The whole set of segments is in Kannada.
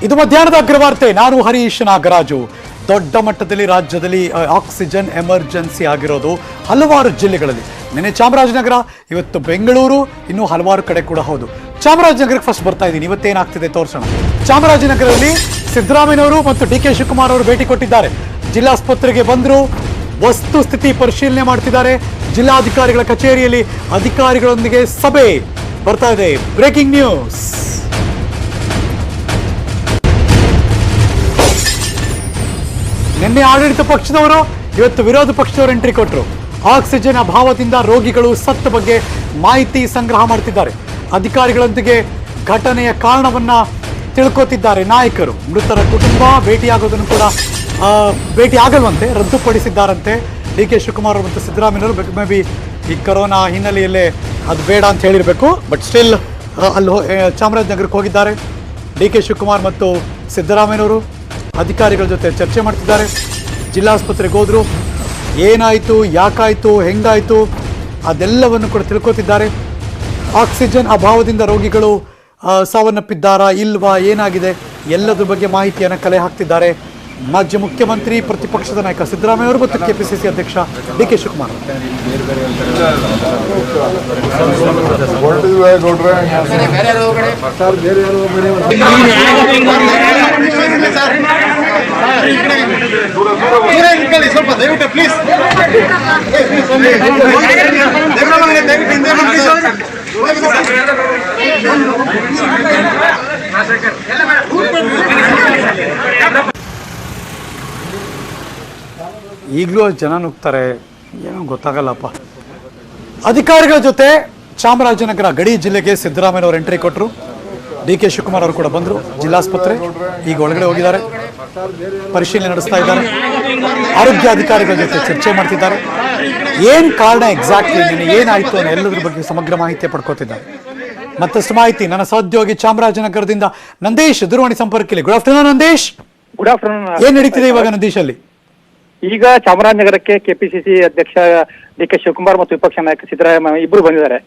ಇದು ಮಧ್ಯಾಹ್ನದ ಅಗ್ರವಾರ್ತೆ. ನಾನು ಹರೀಶ್ ನಾಗರಾಜು. ದೊಡ್ಡ ಮಟ್ಟದಲ್ಲಿ ರಾಜ್ಯದಲ್ಲಿ ಆಕ್ಸಿಜನ್ ಎಮರ್ಜೆನ್ಸಿ ಆಗಿರೋದು ಹಲವಾರು ಜಿಲ್ಲೆಗಳಲ್ಲಿ. ನಿನ್ನೆ ಚಾಮರಾಜನಗರ, ಇವತ್ತು ಬೆಂಗಳೂರು, ಇನ್ನೂ ಹಲವಾರು ಕಡೆ ಕೂಡ. ಹೌದು, ಚಾಮರಾಜನಗರಕ್ಕೆ ಫಸ್ಟ್ ಬರ್ತಾ ಇದ್ದೀನಿ. ಇವತ್ತೇನಾಗ್ತಿದೆ ತೋರಿಸೋಣ. ಚಾಮರಾಜನಗರದಲ್ಲಿ ಸಿದ್ದರಾಮಯ್ಯನವರು ಮತ್ತು ಡಿ.ಕೆ. ಶಿವಕುಮಾರ್ ಅವರು ಭೇಟಿ ಕೊಟ್ಟಿದ್ದಾರೆ. ಜಿಲ್ಲಾಸ್ಪತ್ರೆಗೆ ಬಂದರು, ವಸ್ತು ಸ್ಥಿತಿ ಪರಿಶೀಲನೆ ಮಾಡ್ತಿದ್ದಾರೆ. ಜಿಲ್ಲಾಧಿಕಾರಿಗಳ ಕಚೇರಿಯಲ್ಲಿ ಅಧಿಕಾರಿಗಳೊಂದಿಗೆ ಸಭೆ ಬರ್ತಾ ಇದೆ. Breaking news. ನಿನ್ನೆ ಆಡಳಿತ ಪಕ್ಷದವರು, ಇವತ್ತು ವಿರೋಧ ಪಕ್ಷದವರು ಎಂಟ್ರಿ ಕೊಟ್ಟರು. ಆಕ್ಸಿಜನ್ ಅಭಾವದಿಂದ ರೋಗಿಗಳು ಸತ್ತ ಬಗ್ಗೆ ಮಾಹಿತಿ ಸಂಗ್ರಹ ಮಾಡ್ತಿದ್ದಾರೆ. ಅಧಿಕಾರಿಗಳೊಂದಿಗೆ ಘಟನೆಯ ಕಾರಣವನ್ನ ತಿಳ್ಕೊತಿದ್ದಾರೆ ನಾಯಕರು. ಮೃತರ ಕುಟುಂಬ ಭೇಟಿಯಾಗೋದನ್ನು ಕೂಡ ಭೇಟಿ ಆಗಲ್ವಂತೆ, ರದ್ದುಪಡಿಸಿದ್ದಾರಂತೆ ಡಿ.ಕೆ. ಶಿವಕುಮಾರ್ ಮತ್ತು ಸಿದ್ದರಾಮಯ್ಯವರು. ಮೇ ಬಿ ಈ ಕೊರೋನಾ ಹಿನ್ನೆಲೆಯಲ್ಲೇ ಅದು ಬೇಡ ಅಂತ ಹೇಳಿರಬೇಕು. ಬಟ್ ಸ್ಟಿಲ್ ಅಲ್ಲಿ ಚಾಮರಾಜನಗರಕ್ಕೆ ಹೋಗಿದ್ದಾರೆ. ಡಿ.ಕೆ. ಶಿವಕುಮಾರ್ ಮತ್ತು ಸಿದ್ದರಾಮಯ್ಯವರು ಅಧಿಕಾರಿಗಳ ಜೊತೆ ಚರ್ಚೆ ಮಾಡ್ತಿದ್ದಾರೆ. ಜಿಲ್ಲಾಸ್ಪತ್ರೆಗೆ ಹೋದ್ರು, ಏನಾಯಿತು, ಯಾಕಾಯಿತು, ಹೆಂಗಾಯಿತು ಅದೆಲ್ಲವನ್ನು ಕೂಡ ತಿಳ್ಕೊತಿದ್ದಾರೆ. ಆಕ್ಸಿಜನ್ ಅಭಾವದಿಂದ ರೋಗಿಗಳು ಸಾವನ್ನಪ್ಪಿದ್ದಾರಾ ಇಲ್ವಾ, ಏನಾಗಿದೆ ಎಲ್ಲದ್ರ ಬಗ್ಗೆ ಮಾಹಿತಿಯನ್ನು ಕಲೆ ಹಾಕ್ತಿದ್ದಾರೆ. ಮಾಜಿ ಮುಖ್ಯಮಂತ್ರಿ, ಪ್ರತಿಪಕ್ಷದ ನಾಯಕ ಸಿದ್ದರಾಮಯ್ಯ ಅವರು ಮತ್ತು ಕೆಪಿಸಿಸಿ ಅಧ್ಯಕ್ಷ ಡಿ.ಕೆ. ಶಿವಕುಮಾರ್. ಈಗಲೂ ಜನ ನುಗ್ತಾರೆ, ಏನೋ ಗೊತ್ತಾಗಲ್ಲಪ್ಪ. ಅಧಿಕಾರಿಗಳ ಜೊತೆ ಚಾಮರಾಜನಗರ ಗಡಿ ಜಿಲ್ಲೆಗೆ ಸಿದ್ದರಾಮಯ್ಯ ಅವರು ಎಂಟ್ರಿ ಕೊಟ್ಟರು. ಡಿ.ಕೆ. ಶಿವಕುಮಾರ್ ಅವರು ಕೂಡ ಬಂದರು. ಜಿಲ್ಲಾಸ್ಪತ್ರೆ ಈಗ ಒಳಗಡೆ ಹೋಗಿದ್ದಾರೆ, ಪರಿಶೀಲನೆ ನಡೆಸ್ತಾ ಇದ್ದಾರೆ. ಆರೋಗ್ಯ ಅಧಿಕಾರಿಗಳ ಜೊತೆ ಚರ್ಚೆ ಮಾಡ್ತಿದ್ದಾರೆ. ಏನು ಕಾರಣ ಎಕ್ಸಾಕ್ಟ್ಲಿ, ನಿನ್ನೆ ಏನಾಯಿತು ಅನ್ನೋ ಎಲ್ಲದ್ರ ಬಗ್ಗೆ ಸಮಗ್ರ ಮಾಹಿತಿ ಪಡ್ಕೋತಿದ್ದಾರೆ. ಮತ್ತಷ್ಟು ಮಾಹಿತಿ ನನ್ನ ಸಹೋದ್ಯೋಗಿ ಚಾಮರಾಜನಗರದಿಂದ ನಂದೇಶ್ ದೂರವಾಣಿ ಸಂಪರ್ಕದಲ್ಲಿ. Good afternoon Nandesh. Good afternoon. ಏನ್ ನಡೀತಿದೆ ಇವಾಗ ನಂದೀಶ್ ಅಲ್ಲಿ? ಈಗ ಚಾಮರಾಜನಗರಕ್ಕೆ ಕೆಪಿಸಿಸಿ ಅಧ್ಯಕ್ಷ ಡಿ.ಕೆ. ಶಿವಕುಮಾರ್ ಮತ್ತು ವಿಪಕ್ಷ ನಾಯಕ ಸಿದ್ದರಾಮಯ್ಯ ಇಬ್ಬರು ಬಂದಿದ್ದಾರೆ.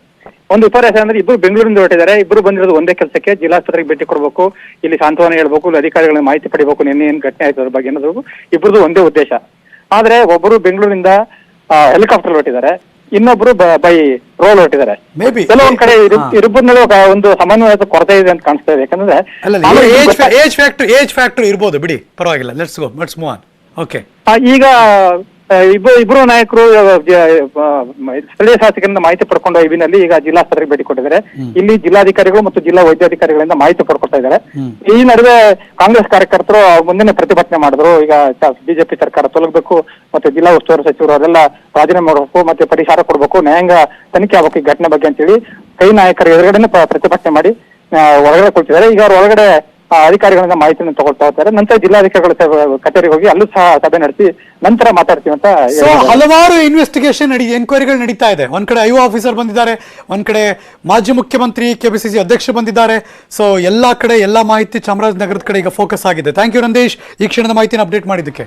ಒಂದು ವಿಪರ್ಯಾಸ ಅಂದ್ರೆ ಇಬ್ಬರು ಬೆಂಗಳೂರಿಂದ ಹೊರಟಿದ್ದಾರೆ. ಇಬ್ಬರು ಬಂದಿರೋದು ಒಂದೇ ಕೆಲಸಕ್ಕೆ, ಜಿಲ್ಲಾಸ್ಪತ್ರೆಗೆ ಭೇಟಿ ಕೊಡಬೇಕು, ಇಲ್ಲಿ ಸಾಂತ್ವನ ಹೇಳ್ಬೇಕು, ಇಲ್ಲಿ ಅಧಿಕಾರಿಗಳ ಮಾಹಿತಿ ಪಡಿಬೇಕು, ನಿನ್ನೆ ಏನ್ ಘಟನೆ ಆಯ್ತು ಅದ್ರ ಬಗ್ಗೆ ಅನ್ನೋದು ಇಬ್ಬರದು ಒಂದೇ ಉದ್ದೇಶ. ಆದ್ರೆ ಒಬ್ಬರು ಬೆಂಗಳೂರಿಂದ ಹೆಲಿಕಾಪ್ಟರ್ ಹೊರಟಿದ್ದಾರೆ, ಇನ್ನೊಬ್ರು ಬೈ ರೋಲ್ ಹೊರಟಿದ್ದಾರೆ. ಕೆಲವೊಂದ್ ಕಡೆ ಇಬ್ಬರನ್ನೂ ಒಂದು ಸಮನ್ವಯದ ಕೊರತೆ ಇದೆ ಅಂತ ಕಾಣಿಸ್ತಾ ಇದೆ. ಯಾಕಂದ್ರೆ ಏಜ್ ಫ್ಯಾಕ್ಟರ್ ಇರ್ಬೋದು, ಬಿಡಿ, ಪರವಾಗಿಲ್ಲ. Let's move on. ಓಕೆ, ಈಗ ಇಬ್ಬರು ನಾಯಕರು ಸ್ಥಳೀಯ ಶಾಸಕರಿಂದ ಮಾಹಿತಿ ಪಡ್ಕೊಂಡು ಐಬಿನಲ್ಲಿ ಈಗ ಜಿಲ್ಲಾಸ್ಪತ್ರೆಗೆ ಭೇಟಿ ಕೊಟ್ಟಿದ್ದಾರೆ. ಇಲ್ಲಿ ಜಿಲ್ಲಾಧಿಕಾರಿಗಳು ಮತ್ತು ಜಿಲ್ಲಾ ವೈದ್ಯಾಧಿಕಾರಿಗಳಿಂದ ಮಾಹಿತಿ ಪಡ್ಕೊಳ್ತಾ ಇದ್ದಾರೆ. ಈ ನಡುವೆ ಕಾಂಗ್ರೆಸ್ ಕಾರ್ಯಕರ್ತರು ಮುಂದಿನ ಪ್ರತಿಭಟನೆ ಮಾಡಿದ್ರು. ಈಗ ಬಿಜೆಪಿ ಸರ್ಕಾರ ತೊಲಗಬೇಕು, ಮತ್ತೆ ಜಿಲ್ಲಾ ಉಸ್ತುವಾರಿ ಸಚಿವರು ಅದೆಲ್ಲ ರಾಜೀನಾಮೆ ಮಾಡಬೇಕು, ಮತ್ತೆ ಪರಿಹಾರ ಕೊಡಬೇಕು, ನ್ಯಾಯಾಂಗ ತನಿಖೆ ಆಗಬೇಕು ಈ ಘಟನೆ ಬಗ್ಗೆ ಅಂತೇಳಿ ಕೈ ನಾಯಕರ ಎದುರುಗಡೆ ಪ್ರತಿಭಟನೆ ಮಾಡಿ ಒಳಗಡೆ ಕೊಡ್ತಿದ್ದಾರೆ. ಈಗ ಅವ್ರ ಒಳಗಡೆ ಅಧಿಕಾರಿಗಳಿಂದ ಮಾಹಿತಿಯನ್ನು ತಗೊಳ್ತಾ ಹೋಗ್ತಾರೆ. ನಂತರ ಜಿಲ್ಲಾಧಿಕಾರಿಗಳ ಕಚೇರಿಗೆ ಹೋಗಿ ಅಲ್ಲೂ ಸಹ ಸಭೆ ನಡೆಸಿ ನಂತರ ಮಾತಾಡ್ತೀವಿ ಅಂತ. ಹಲವಾರು ಇನ್ವೆಸ್ಟಿಗೇಷನ್ ಎನ್ಕ್ವೈರಿಗಳು ನಡೀತಾ ಇದೆ. ಒಂದ್ ಕಡೆ ಐಒ ಆಫೀಸರ್ ಬಂದಿದ್ದಾರೆ, ಒಂದ್ ಕಡೆ ಮಾಜಿ ಮುಖ್ಯಮಂತ್ರಿ ಕೆಪಿಸಿಸಿ ಅಧ್ಯಕ್ಷ ಬಂದಿದ್ದಾರೆ. ಸೊ ಎಲ್ಲಾ ಕಡೆ ಎಲ್ಲಾ ಮಾಹಿತಿ ಚಾಮರಾಜನಗರದ ಕಡೆ ಈಗ ಫೋಕಸ್ ಆಗಿದೆ. ಥ್ಯಾಂಕ್ ಯು ನಂದೇಶ್, ಈ ಕ್ಷಣದ ಮಾಹಿತಿನ ಅಪ್ಡೇಟ್ ಮಾಡಿದ್ದಕ್ಕೆ.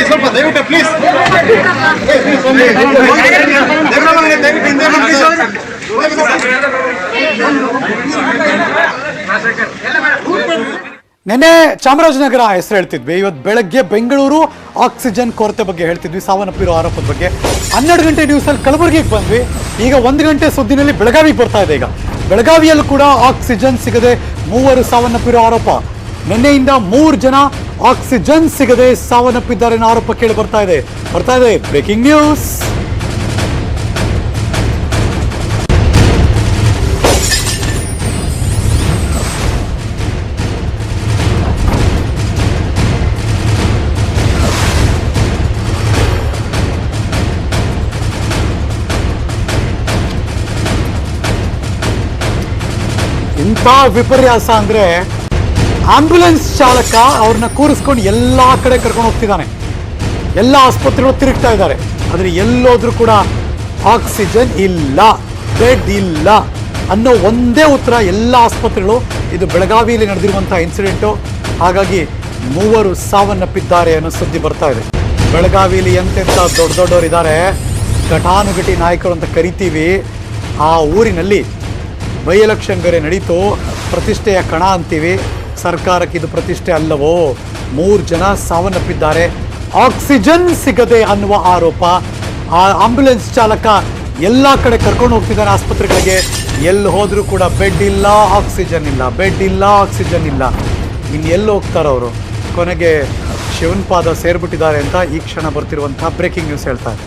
ಸ್ವಲ್ಪ ದಯವಿಟ್ಟು ಪ್ಲೀಸ್. ನಿನ್ನೆ ಚಾಮರಾಜನಗರ ಹೆಸರು ಹೇಳ್ತಿದ್ವಿ, ಇವತ್ತು ಬೆಳಗ್ಗೆ ಬೆಂಗಳೂರು ಆಕ್ಸಿಜನ್ ಕೊರತೆ ಬಗ್ಗೆ ಹೇಳ್ತಿದ್ವಿ, ಸಾವನ್ನಪ್ಪಿರೋ ಆರೋಪದ ಬಗ್ಗೆ. 12 ಗಂಟೆ ನ್ಯೂಸಲ್ಲಿ ಕಲಬುರಗಿಗೆ ಬಂದ್ವಿ. ಈಗ 1 ಗಂಟೆ ಸುದ್ದಿನಲ್ಲಿ ಬೆಳಗಾವಿಗೆ ಬರ್ತಾ ಇದೆ. ಈಗ ಬೆಳಗಾವಿಯಲ್ಲೂ ಕೂಡ ಆಕ್ಸಿಜನ್ ಸಿಗದೆ 3 ಸಾವನ್ನಪ್ಪಿರೋ ಆರೋಪ. ನಿನ್ನೆಯಿಂದ 3 ಜನ ಆಕ್ಸಿಜನ್ ಸಿಗದೆ ಸಾವನ್ನಪ್ಪಿದ್ದಾರೆ ಅನ್ನೋ ಆರೋಪ ಕೇಳಿ ಬರ್ತಾ ಇದೆ. Breaking news. ಇಂಥ ವಿಪರ್ಯಾಸ ಅಂದ್ರೆ ಆಂಬ್ಯುಲೆನ್ಸ್ ಚಾಲಕ ಅವ್ರನ್ನ ಕೂರಿಸ್ಕೊಂಡು ಎಲ್ಲಾ ಕಡೆ ಕರ್ಕೊಂಡು ಹೋಗ್ತಿದ್ದಾನೆ. ಎಲ್ಲ ಆಸ್ಪತ್ರೆಗಳು ತಿರುಗ್ತಾ ಇದ್ದಾರೆ. ಆದರೆ ಎಲ್ಲೋದ್ರೂ ಕೂಡ ಆಕ್ಸಿಜನ್ ಇಲ್ಲ, ಬೆಡ್ ಇಲ್ಲ. ಅನ್ನೋ ಒಂದೇ ಉತ್ತರ ಎಲ್ಲ ಆಸ್ಪತ್ರೆಗಳು. ಇದು ಬೆಳಗಾವಿಯಲ್ಲಿ ನಡೆದಿರುವಂಥ ಇನ್ಸಿಡೆಂಟು. ಹಾಗಾಗಿ 3 ಸಾವನ್ನಪ್ಪಿದ್ದಾರೆ ಅನ್ನೋ ಸುದ್ದಿ ಬರ್ತಾ ಇದೆ. ಬೆಳಗಾವಿಯಲ್ಲಿ ಎಂತೆಂಥ ದೊಡ್ಡ ದೊಡ್ಡವರು ಇದ್ದಾರೆ, ಘಟಾನುಘಟಿ ನಾಯಕರು ಅಂತ ಕರಿತೀವಿ. ಆ ಊರಿನಲ್ಲಿ ಬೈ ಎಲೆಕ್ಷನ್ ಬೇರೆ ನಡೀತು, ಪ್ರತಿಷ್ಠೆಯ ಕಣ ಅಂತೀವಿ. ಸರ್ಕಾರಕ್ಕೆ ಇದು ಪ್ರತಿಷ್ಠೆ ಅಲ್ಲವೋ? 3 ಜನ ಸಾವನ್ನಪ್ಪಿದ್ದಾರೆ. ಆಕ್ಸಿಜನ್ ಸಿಗದೆ ಅನ್ನುವ ಆರೋಪ. ಆ ಆಂಬ್ಯುಲೆನ್ಸ್ ಚಾಲಕ ಎಲ್ಲ ಕಡೆ ಕರ್ಕೊಂಡು ಹೋಗ್ತಿದ್ದಾನೆ ಆಸ್ಪತ್ರೆಗಳಿಗೆ. ಎಲ್ಲಿ ಹೋದರೂ ಕೂಡ ಬೆಡ್ ಇಲ್ಲ, ಆಕ್ಸಿಜನ್ ಇಲ್ಲ, ಬೆಡ್ ಇಲ್ಲ, ಆಕ್ಸಿಜನ್ ಇಲ್ಲ. ಇನ್ನು ಎಲ್ಲಿ ಹೋಗ್ತಾರೋ ಅವರು? ಕೊನೆಗೆ ಶಿವನ್ ಪಾದ ಸೇರ್ಬಿಟ್ಟಿದ್ದಾರೆ ಅಂತ ಈ ಕ್ಷಣ ಬರ್ತಿರುವಂಥ ಬ್ರೇಕಿಂಗ್ ನ್ಯೂಸ್ ಹೇಳ್ತಾ ಇದೆ.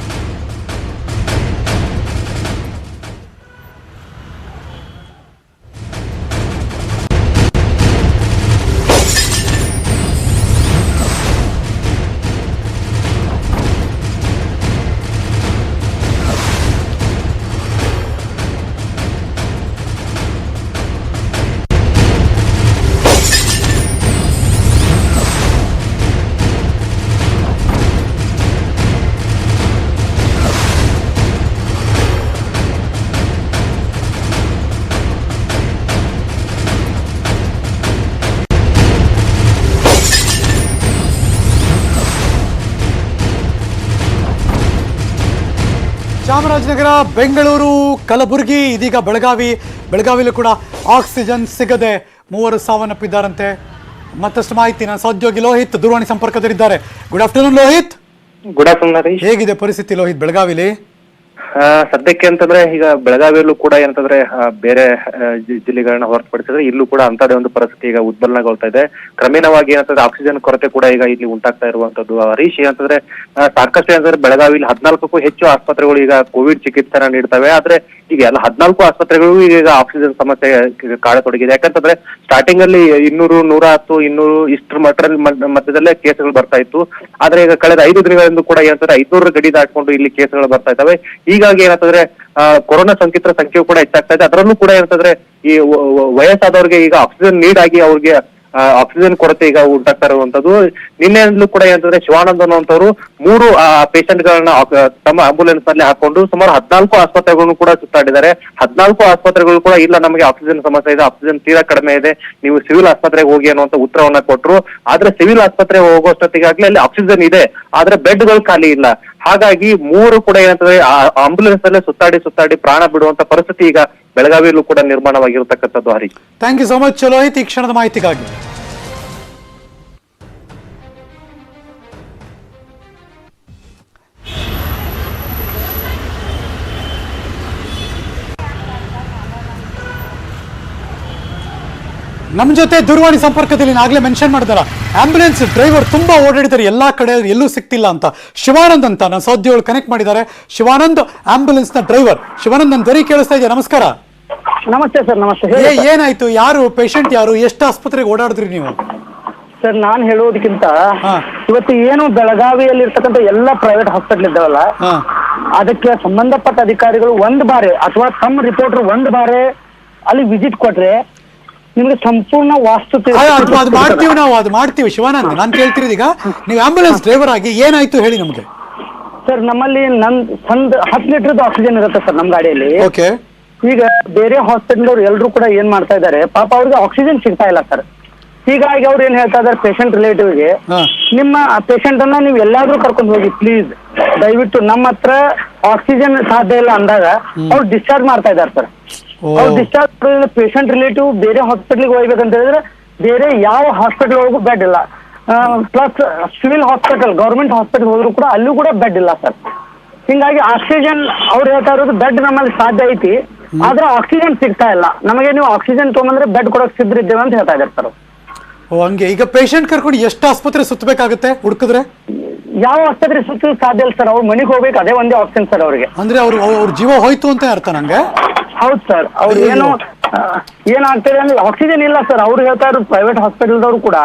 ಚಾಮರಾಜನಗರ, ಬೆಂಗಳೂರು, ಕಲಬುರಗಿ, ಇದೀಗ ಬೆಳಗಾವಿಯಲ್ಲೂ ಕೂಡ ಆಕ್ಸಿಜನ್ ಸಿಗದೆ 3 ಸಾವನ್ನಪ್ಪಿದ್ದಾರಂತೆ. ಮತ್ತಷ್ಟು ಮಾಹಿತಿ ನನ್ನ ಸಹೋದ್ಯೋಗಿ ಲೋಹಿತ್ ದೂರವಾಣಿ ಸಂಪರ್ಕದಲ್ಲಿದ್ದಾರೆ. Good afternoon Lohit. Good afternoon. ಹೇಗಿದೆ ಪರಿಸ್ಥಿತಿ ಲೋಹಿತ್ ಬೆಳಗಾವಿಲಿ? ಸದ್ಯಕ್ಕೆ ಅಂತಂದ್ರೆ ಈಗ ಬೆಳಗಾವಿಯಲ್ಲೂ ಕೂಡ ಏನಂತಂದ್ರೆ ಬೇರೆ ಜಿಲ್ಲೆಗಳನ್ನ ಹೊರತುಪಡಿಸಿದ್ರೆ ಇಲ್ಲೂ ಕೂಡ ಅಂತದೇ ಒಂದು ಪರಿಸ್ಥಿತಿ ಈಗ ಉದ್ಭವನಗೊಳ್ತಾ ಇದೆ. ಕ್ರಮೇಣವಾಗಿ ಏನಂತಂದ್ರೆ ಆಕ್ಸಿಜನ್ ಕೊರತೆ ಕೂಡ ಈಗ ಇಲ್ಲಿ ಉಂಟಾಗ್ತಾ ಇರುವಂತದ್ದು. ಹರೀಶ್ ಏನಂತಂದ್ರೆ ಸಾಕಷ್ಟು ಏನಂದ್ರೆ ಬೆಳಗಾವಿಲಿ 14ಕ್ಕೂ ಹೆಚ್ಚು ಆಸ್ಪತ್ರೆಗಳು ಈಗ ಕೋವಿಡ್ ಚಿಕಿತ್ಸೆನ ನೀಡ್ತವೆ. ಆದ್ರೆ ಈಗ ಎಲ್ಲ 14 ಆಸ್ಪತ್ರೆಗಳು ಈಗ ಆಕ್ಸಿಜನ್ ಸಮಸ್ಯೆ ಕಾಡತೊಡಗಿದೆ. ಯಾಕಂತಂದ್ರೆ ಸ್ಟಾರ್ಟಿಂಗ್ ಅಲ್ಲಿ 200, 110, 200 ಇಷ್ಟರ ಮಧ್ಯದಲ್ಲೇ ಕೇಸ್ಗಳು ಬರ್ತಾ ಇತ್ತು. ಆದ್ರೆ ಈಗ ಕಳೆದ 5 ದಿನಗಳಿಂದ ಕೂಡ ಏನಂತಂದ್ರೆ 500 ಗಡಿ ದಾಟ್ಕೊಂಡು ಇಲ್ಲಿ ಕೇಸ್ಗಳು ಬರ್ತಾ ಇದ್ದಾವೆ. ಹೀಗಾಗಿ ಏನಂತಂದ್ರೆ ಕೊರೋನಾ ಸೋಂಕಿತರ ಸಂಖ್ಯೆ ಕೂಡ ಹೆಚ್ಚಾಗ್ತಾ ಇದೆ. ಅದರಲ್ಲೂ ಕೂಡ ಏನಂತಂದ್ರೆ ಈ ವಯಸ್ಸಾದವ್ರಿಗೆ ಈಗ ಆಕ್ಸಿಜನ್ ನೀಡ್ ಆಗಿ ಅವ್ರಿಗೆ ಆಕ್ಸಿಜನ್ ಕೊರತೆ ಈಗ ಉಂಟಾಗ್ತಾ ಇರುವಂತದ್ದು. ನಿನ್ನೆಯಿಂದಲೂ ಕೂಡ ಏನಂತಂದ್ರೆ ಶಿವಾನಂದ್ ಅನ್ನುವಂಥವ್ರು 3 ಪೇಷಂಟ್ ಗಳನ್ನ ತಮ್ಮ ಆಂಬುಲೆನ್ಸ್ ನಲ್ಲಿ ಹಾಕೊಂಡು ಸುಮಾರು 14 ಆಸ್ಪತ್ರೆಗಳನ್ನು ಕೂಡ ಸುತ್ತಾಡಿದ್ದಾರೆ. 14 ಆಸ್ಪತ್ರೆಗಳು ಕೂಡ ಇಲ್ಲ ನಮಗೆ ಆಕ್ಸಿಜನ್ ಸಮಸ್ಯೆ ಇದೆ, ಆಕ್ಸಿಜನ್ ತೀರಾ ಕಡಿಮೆ ಇದೆ, ನೀವು ಸಿವಿಲ್ ಆಸ್ಪತ್ರೆಗೆ ಹೋಗಿ ಅನ್ನುವಂತ ಉತ್ತರವನ್ನ ಕೊಟ್ಟರು. ಆದ್ರೆ ಸಿವಿಲ್ ಆಸ್ಪತ್ರೆ ಹೋಗೋಷ್ಟೊತ್ತಿಗಾಗ್ಲೇ ಅಲ್ಲಿ ಆಕ್ಸಿಜನ್ ಇದೆ, ಆದ್ರೆ ಬೆಡ್ಗಳು ಖಾಲಿ ಇಲ್ಲ. ಹಾಗಾಗಿ 3 ಕೂಡ ಏನಂತಂದ್ರೆ ಆಂಬುಲೆನ್ಸ್ ಅಲ್ಲೇ ಸುತ್ತಾಡಿ ಪ್ರಾಣ ಬಿಡುವಂತ ಪರಿಸ್ಥಿತಿ ಈಗ ಬೆಳಗಾವಿಯಲ್ಲೂ ಕೂಡ ನಿರ್ಮಾಣವಾಗಿರತಕ್ಕಂಥದ್ದು. Hari, thank you so much Lohith ಈ ಕ್ಷಣದ ಮಾಹಿತಿಗಾಗಿ. ನಮ್ಮ ಜೊತೆ ದೂರವಾಣಿ ಸಂಪರ್ಕದಲ್ಲಿ ಆಗಲೇ ಮೆನ್ಷನ್ ಮಾಡಿದಾರ, ಆಂಬ್ಯುಲೆನ್ಸ್ ಡ್ರೈವರ್ ತುಂಬಾ ಓಡಾಡಿದ್ದಾರೆ ಎಲ್ಲಾ ಕಡೆ, ಎಲ್ಲೂ ಸಿಗ್ತಿಲ್ಲ ಅಂತ. ಶಿವಾನಂದ್ ಅಂತ ನನ್ನ ಸಹೋದ್ಯೋಗಿಗಳು ಕನೆಕ್ಟ್ ಮಾಡಿದ್ದಾರೆ. ಶಿವಾನಂದ್ ಆಂಬ್ಯುಲೆನ್ಸ್ ನ ಡ್ರೈವರ್. ಶಿವಾನಂದ್, ನನ್ನ ಧ್ವನಿ ಕೇಳಿಸ್ತಾ ಇದೆಯಾ? ನಮಸ್ಕಾರ. ನಮಸ್ತೆ ಸರ್. ನಮಸ್ತೆ. ಏನಾಯ್ತು? ಯಾರು ಪೇಷಂಟ್? ಯಾರು? ಎಷ್ಟು ಆಸ್ಪತ್ರೆಗೆ ಓಡಾಡಿದ್ರಿ ನೀವು? ಸರ್, ನಾನು ಹೇಳೋದಕ್ಕಿಂತ ಇವತ್ತು ಏನು ಬೆಳಗಾವಿಯಲ್ಲಿ ಇರ್ತಕ್ಕಂಥ ಎಲ್ಲ ಪ್ರೈವೇಟ್ ಹಾಸ್ಪಿಟಲ್ ಇದ್ದಾವಲ್ಲ, ಅದಕ್ಕೆ ಸಂಬಂಧಪಟ್ಟ ಅಧಿಕಾರಿಗಳು ಒಂದು ಬಾರಿ ಅಥವಾ ತಮ್ಮ ರಿಪೋರ್ಟರ್ ಒಂದು ಬಾರಿ ಅಲ್ಲಿ ವಿಸಿಟ್ ಕೊಟ್ರೆ ನಿಮ್ಗೆ ಸಂಪೂರ್ಣ ಅದು ಮಾಡ್ತೀವಿ ನಾವು, ಅದು ಮಾಡ್ತೀವಿ. ಶಿವಾನಂದ್, ನಾನು ಕೇಳ್ತಿರೋದು ಈಗ ನೀವು ಆಂಬ್ಯುಲೆನ್ಸ್ ಡ್ರೈವರ್ ಆಗಿ ಏನಾಯ್ತು ಹೇಳಿ ನಮ್ಗೆ. ಸರ್, ನಮ್ಮಲ್ಲಿ 10 ಲೀಟರ್ದು ಆಕ್ಸಿಜನ್ ಇರುತ್ತೆ ಸರ್ ನಮ್ಮ ಗಾಡಿಯಲ್ಲಿ. ಓಕೆ. ಈಗ ಬೇರೆ ಹಾಸ್ಪಿಟಲ್ ಅವ್ರು ಎಲ್ಲರೂ ಕೂಡ ಏನ್ ಮಾಡ್ತಾ ಇದ್ದಾರೆ, ಪಾಪ ಅವ್ರಿಗೆ ಆಕ್ಸಿಜನ್ ಸಿಗ್ತಾ ಇಲ್ಲ ಸರ್. ಹೀಗಾಗಿ ಅವ್ರು ಏನ್ ಹೇಳ್ತಾ ಇದಾರೆ ಪೇಷಂಟ್ ರಿಲೇಟಿವ್ಗೆ, ನಿಮ್ಮ ಪೇಷಂಟ್ ಅನ್ನ ನೀವು ಎಲ್ಲಾದ್ರೂ ಕರ್ಕೊಂಡು ಹೋಗಿ ಪ್ಲೀಸ್, ದಯವಿಟ್ಟು ನಮ್ಮ ಹತ್ರ ಆಕ್ಸಿಜನ್ ಸಾಧ್ಯ ಇಲ್ಲ ಅಂದಾಗ ಅವ್ರು ಡಿಸ್ಚಾರ್ಜ್ ಮಾಡ್ತಾ ಇದಾರೆ ಸರ್. ಅವ್ರು ಡಿಸ್ಚಾರ್ಜ್ ಪೇಷಂಟ್ ರಿಲೇಟಿವ್ ಬೇರೆ ಹಾಸ್ಪಿಟ್ಲಿಗೆ ಹೋಗ್ಬೇಕಂತ ಹೇಳಿದ್ರೆ ಬೇರೆ ಯಾವ ಹಾಸ್ಪಿಟಲ್ ಒಳಗೂ ಬೆಡ್ ಇಲ್ಲ. Plus civil hospital, government hospital ಹೋದ್ರು ಕೂಡ ಅಲ್ಲೂ ಕೂಡ ಬೆಡ್ ಇಲ್ಲ ಸರ್. ಹಿಂಗಾಗಿ ಆಕ್ಸಿಜನ್ ಅವ್ರು ಹೇಳ್ತಾ ಇರೋದು ಬೆಡ್ ನಮ್ಮಲ್ಲಿ ಸಾಧ್ಯ ಐತಿ, ಆದ್ರೆ ಆಕ್ಸಿಜನ್ ಸಿಗ್ತಾ ಇಲ್ಲ ನಮಗೆ, ನೀವು ಆಕ್ಸಿಜನ್ ತಗೊಂಡ್ರೆ ಬೆಡ್ ಕೊಡೋಕೆ ಸಿದ್ರಿದ್ದೇವೆ ಅಂತ ಹೇಳ್ತಾ ಇದ್ದಾರೆ ಸರ್. ಓ ಹಂಗೆ. ಈಗ ಪೇಷಂಟ್ ಕರ್ಕೊಂಡು ಎಷ್ಟು ಆಸ್ಪತ್ರೆ ಸುತ್ತಬೇಕಾಗುತ್ತೆ ಹುಡುಕಿದ್ರೆ? ಯಾವ ಆಸ್ಪತ್ರೆ ಸುತ್ತ ಸಾಧ್ಯ ಇಲ್ಲ ಸರ್. ಅವ್ರು ಮನೆಗೆ ಹೋಗ್ಬೇಕು, ಅದೇ ಒಂದೇ ಆಪ್ಷನ್ ಸರ್ ಅವ್ರಿಗೆ. ಅಂದ್ರೆ ಅವ್ರ ಜೀವ ಹೋಯ್ತು ಅಂತ ಅರ್ಥ ನಂಗೆ. ಹೌದು ಸರ್. ಅವ್ರು ಏನಾಗ್ತದೆ ಅಂದ್ರೆ ಆಕ್ಸಿಜನ್ ಇಲ್ಲ ಸರ್. ಅವ್ರು ಹೇಳ್ತಾ ಇರೋದು ಪ್ರೈವೇಟ್ ಹಾಸ್ಪಿಟಲ್ದವ್ರು ಕೂಡ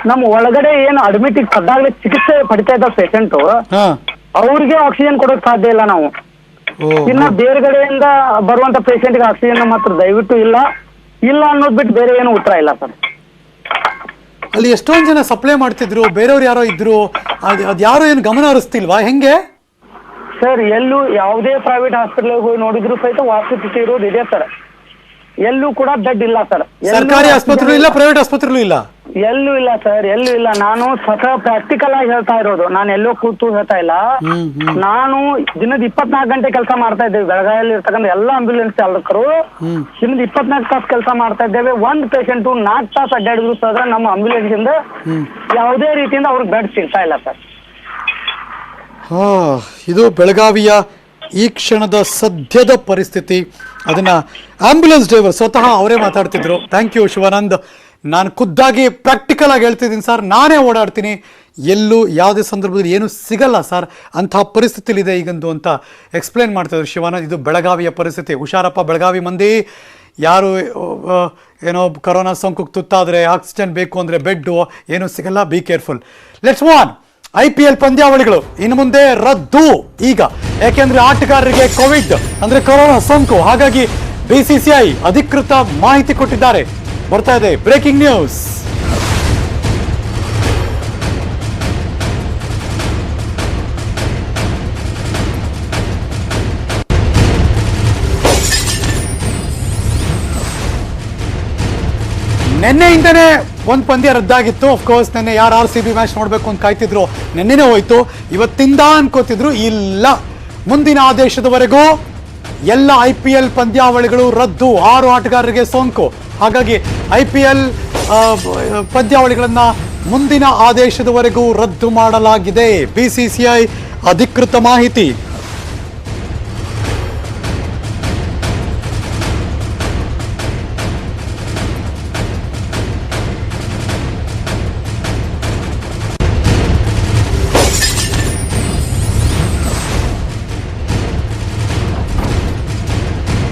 ನಮ್ಮ ಒಳಗಡೆ ಏನು ಅಡ್ಮಿಟ್ ಸದ್ದಾಗಲೇ ಚಿಕಿತ್ಸೆ ಪಡಿತಾ ಇದ್ದ ಪೇಷಂಟ್ ಅವ್ರಿಗೆ ಆಕ್ಸಿಜನ್ ಕೊಡೋಕೆ ಸಾಧ್ಯ ಇಲ್ಲ ನಾವು. ಇನ್ನ ಬೇರೆ ಕಡೆಯಿಂದ ಬರುವಂತ ಪೇಷಂಟ್ಗೆ ಆಕ್ಸಿಜನ್ ಮಾತ್ರ ದಯವಿಟ್ಟು ಇಲ್ಲ ಅನ್ನೋದು ಬಿಟ್ಟು ಬೇರೆ ಏನು ಉತ್ತರ ಇಲ್ಲ ಸರ್. ಅಲ್ಲಿ ಎಷ್ಟೊಂದು ಜನ ಸಪ್ಲೈ ಮಾಡ್ತಿದ್ರು, ಬೇರೆಯವ್ರು ಯಾರೋ ಇದ್ರು, ಅದ್ ಯಾರೋ ಏನು ಗಮನ ಹರಿಸ್ತಿಲ್ವಾ ಹೆಂಗೆ ಸರ್? ಎಲ್ಲೂ ಯಾವುದೇ ಪ್ರೈವೇಟ್ ಹಾಸ್ಪಿಟಲ್ ಹೋಗಿ ನೋಡಿದ್ರು ಸಹಿತ ವಾಸ್ತುಸ್ಥಿತಿ ಇರೋದು ಇದೆ ಸರ್. ಎಲ್ಲೂ ಕೂಡ ಬೆಡ್ ಇಲ್ಲ ಸರ್. ಸರ್ಕಾರಿ ಆಸ್ಪತ್ರೆ ಇಲ್ಲ, ಪ್ರೈವೇಟ್ ಆಸ್ಪತ್ರೆಲೂ ಇಲ್ಲ. ಎಲ್ಲೂ ಇಲ್ಲ ಸರ್, ಎಲ್ಲೂ ಇಲ್ಲ. ನಾನು ಸ್ವತಃ ಪ್ರಾಕ್ಟಿಕಲ್ ಆಗಿ ಹೇಳ್ತಾ ಇರೋದು, ನಾನು ಎಲ್ಲೋ ಕೂತು ಹೇಳ್ತಾ ಇಲ್ಲ. ನಾನು ದಿನದ 24 ಗಂಟೆ ಕೆಲಸ ಮಾಡ್ತಾ ಇದ್ದೇವೆ. ಬೆಳಗಾವಿಯಲ್ಲಿ ಇರ್ತಕ್ಕಂಥ ಎಲ್ಲ ಆಂಬ್ಯುಲೆನ್ಸ್ ಚಾಲಕರು ದಿನದ 24 ತಾಸು ಕೆಲಸ ಮಾಡ್ತಾ ಇದ್ದೇವೆ. ಒಂದ್ ಪೇಷಂಟ್ 4 ತಾಸು ಅಡ್ಡಾಡಿದ್ರು ಸರ್ ನಮ್ಮ ಆಂಬ್ಯುಲೆನ್ಸ್ ಇಂದ ಯಾವುದೇ ರೀತಿಯಿಂದ ಅವ್ರಿಗೆ ಬೆಡ್ ಸಿಗ್ತಾ ಇಲ್ಲ ಸರ್. ಇದು ಬೆಳಗಾವಿಯ ಈ ಕ್ಷಣದ ಸದ್ಯದ ಪರಿಸ್ಥಿತಿ. ಅದನ್ನ ಆಂಬ್ಯುಲೆನ್ಸ್ ಡ್ರೈವರ್ ಸ್ವತಃ ಅವರೇ ಮಾತಾಡ್ತಿದ್ರು. Thank you Shivanand. ನಾನು ಖುದ್ದಾಗಿ ಪ್ರಾಕ್ಟಿಕಲ್ ಆಗಿ ಹೇಳ್ತಿದ್ದೀನಿ ಸರ್, ನಾನೇ ಓಡಾಡ್ತೀನಿ, ಎಲ್ಲೂ ಯಾವುದೇ ಸಂದರ್ಭದಲ್ಲಿ ಏನೂ ಸಿಗಲ್ಲ ಸರ್, ಅಂಥ ಪರಿಸ್ಥಿತಿಲಿದೆ ಈಗಂದು ಅಂತ ಎಕ್ಸ್ಪ್ಲೇನ್ ಮಾಡ್ತಿದ್ರು ಶಿವಾನಂದ್. ಇದು ಬೆಳಗಾವಿಯ ಪರಿಸ್ಥಿತಿ. ಹುಷಾರಪ್ಪ ಬೆಳಗಾವಿ ಮಂದಿ, ಯಾರು ಏನೋ ಕೊರೋನಾ ಸೋಂಕು ತುತ್ತಾದರೆ ಆಕ್ಸಿಜನ್ ಬೇಕು ಅಂದರೆ ಬೆಡ್ಡು ಏನೂ ಸಿಗಲ್ಲ. Be careful. Let's move on. IPL ಪಂದ್ಯಾವಳಿಗಳು ಇನ್ನು ಮುಂದೆ ರದ್ದು ಈಗ, ಯಾಕೆಂದ್ರೆ ಆಟಗಾರರಿಗೆ ಕೋವಿಡ್ ಅಂದ್ರೆ ಕೊರೋನಾ ಸೋಂಕು. ಹಾಗಾಗಿ BCCI ಅಧಿಕೃತ ಮಾಹಿತಿ ಕೊಟ್ಟಿದ್ದಾರೆ. ಬರ್ತಾ ಇದೆ ಬ್ರೇಕಿಂಗ್ ನ್ಯೂಸ್. ನಿನ್ನೆಯಿಂದನೇ ಒಂದು ಪಂದ್ಯ ರದ್ದಾಗಿತ್ತು. ಅಫ್ಕೋರ್ಸ್ ನಿನ್ನೆ ಯಾರು RCB ಮ್ಯಾಚ್ ನೋಡಬೇಕು ಅಂತ ಕಾಯ್ತಿದ್ರು, ನಿನ್ನೆನೇ ಹೋಯ್ತು. ಇವತ್ತಿಂದ ಅನ್ಕೋತಿದ್ರು, ಇಲ್ಲ ಮುಂದಿನ ಆದೇಶದವರೆಗೂ ಎಲ್ಲ IPL ಪಂದ್ಯಾವಳಿಗಳು ರದ್ದು. 6 ಆಟಗಾರರಿಗೆ ಸೋಂಕು. ಹಾಗಾಗಿ IPL ಪಂದ್ಯಾವಳಿಗಳನ್ನ ಮುಂದಿನ ಆದೇಶದವರೆಗೂ ರದ್ದು ಮಾಡಲಾಗಿದೆ. BCCI ಅಧಿಕೃತ ಮಾಹಿತಿ.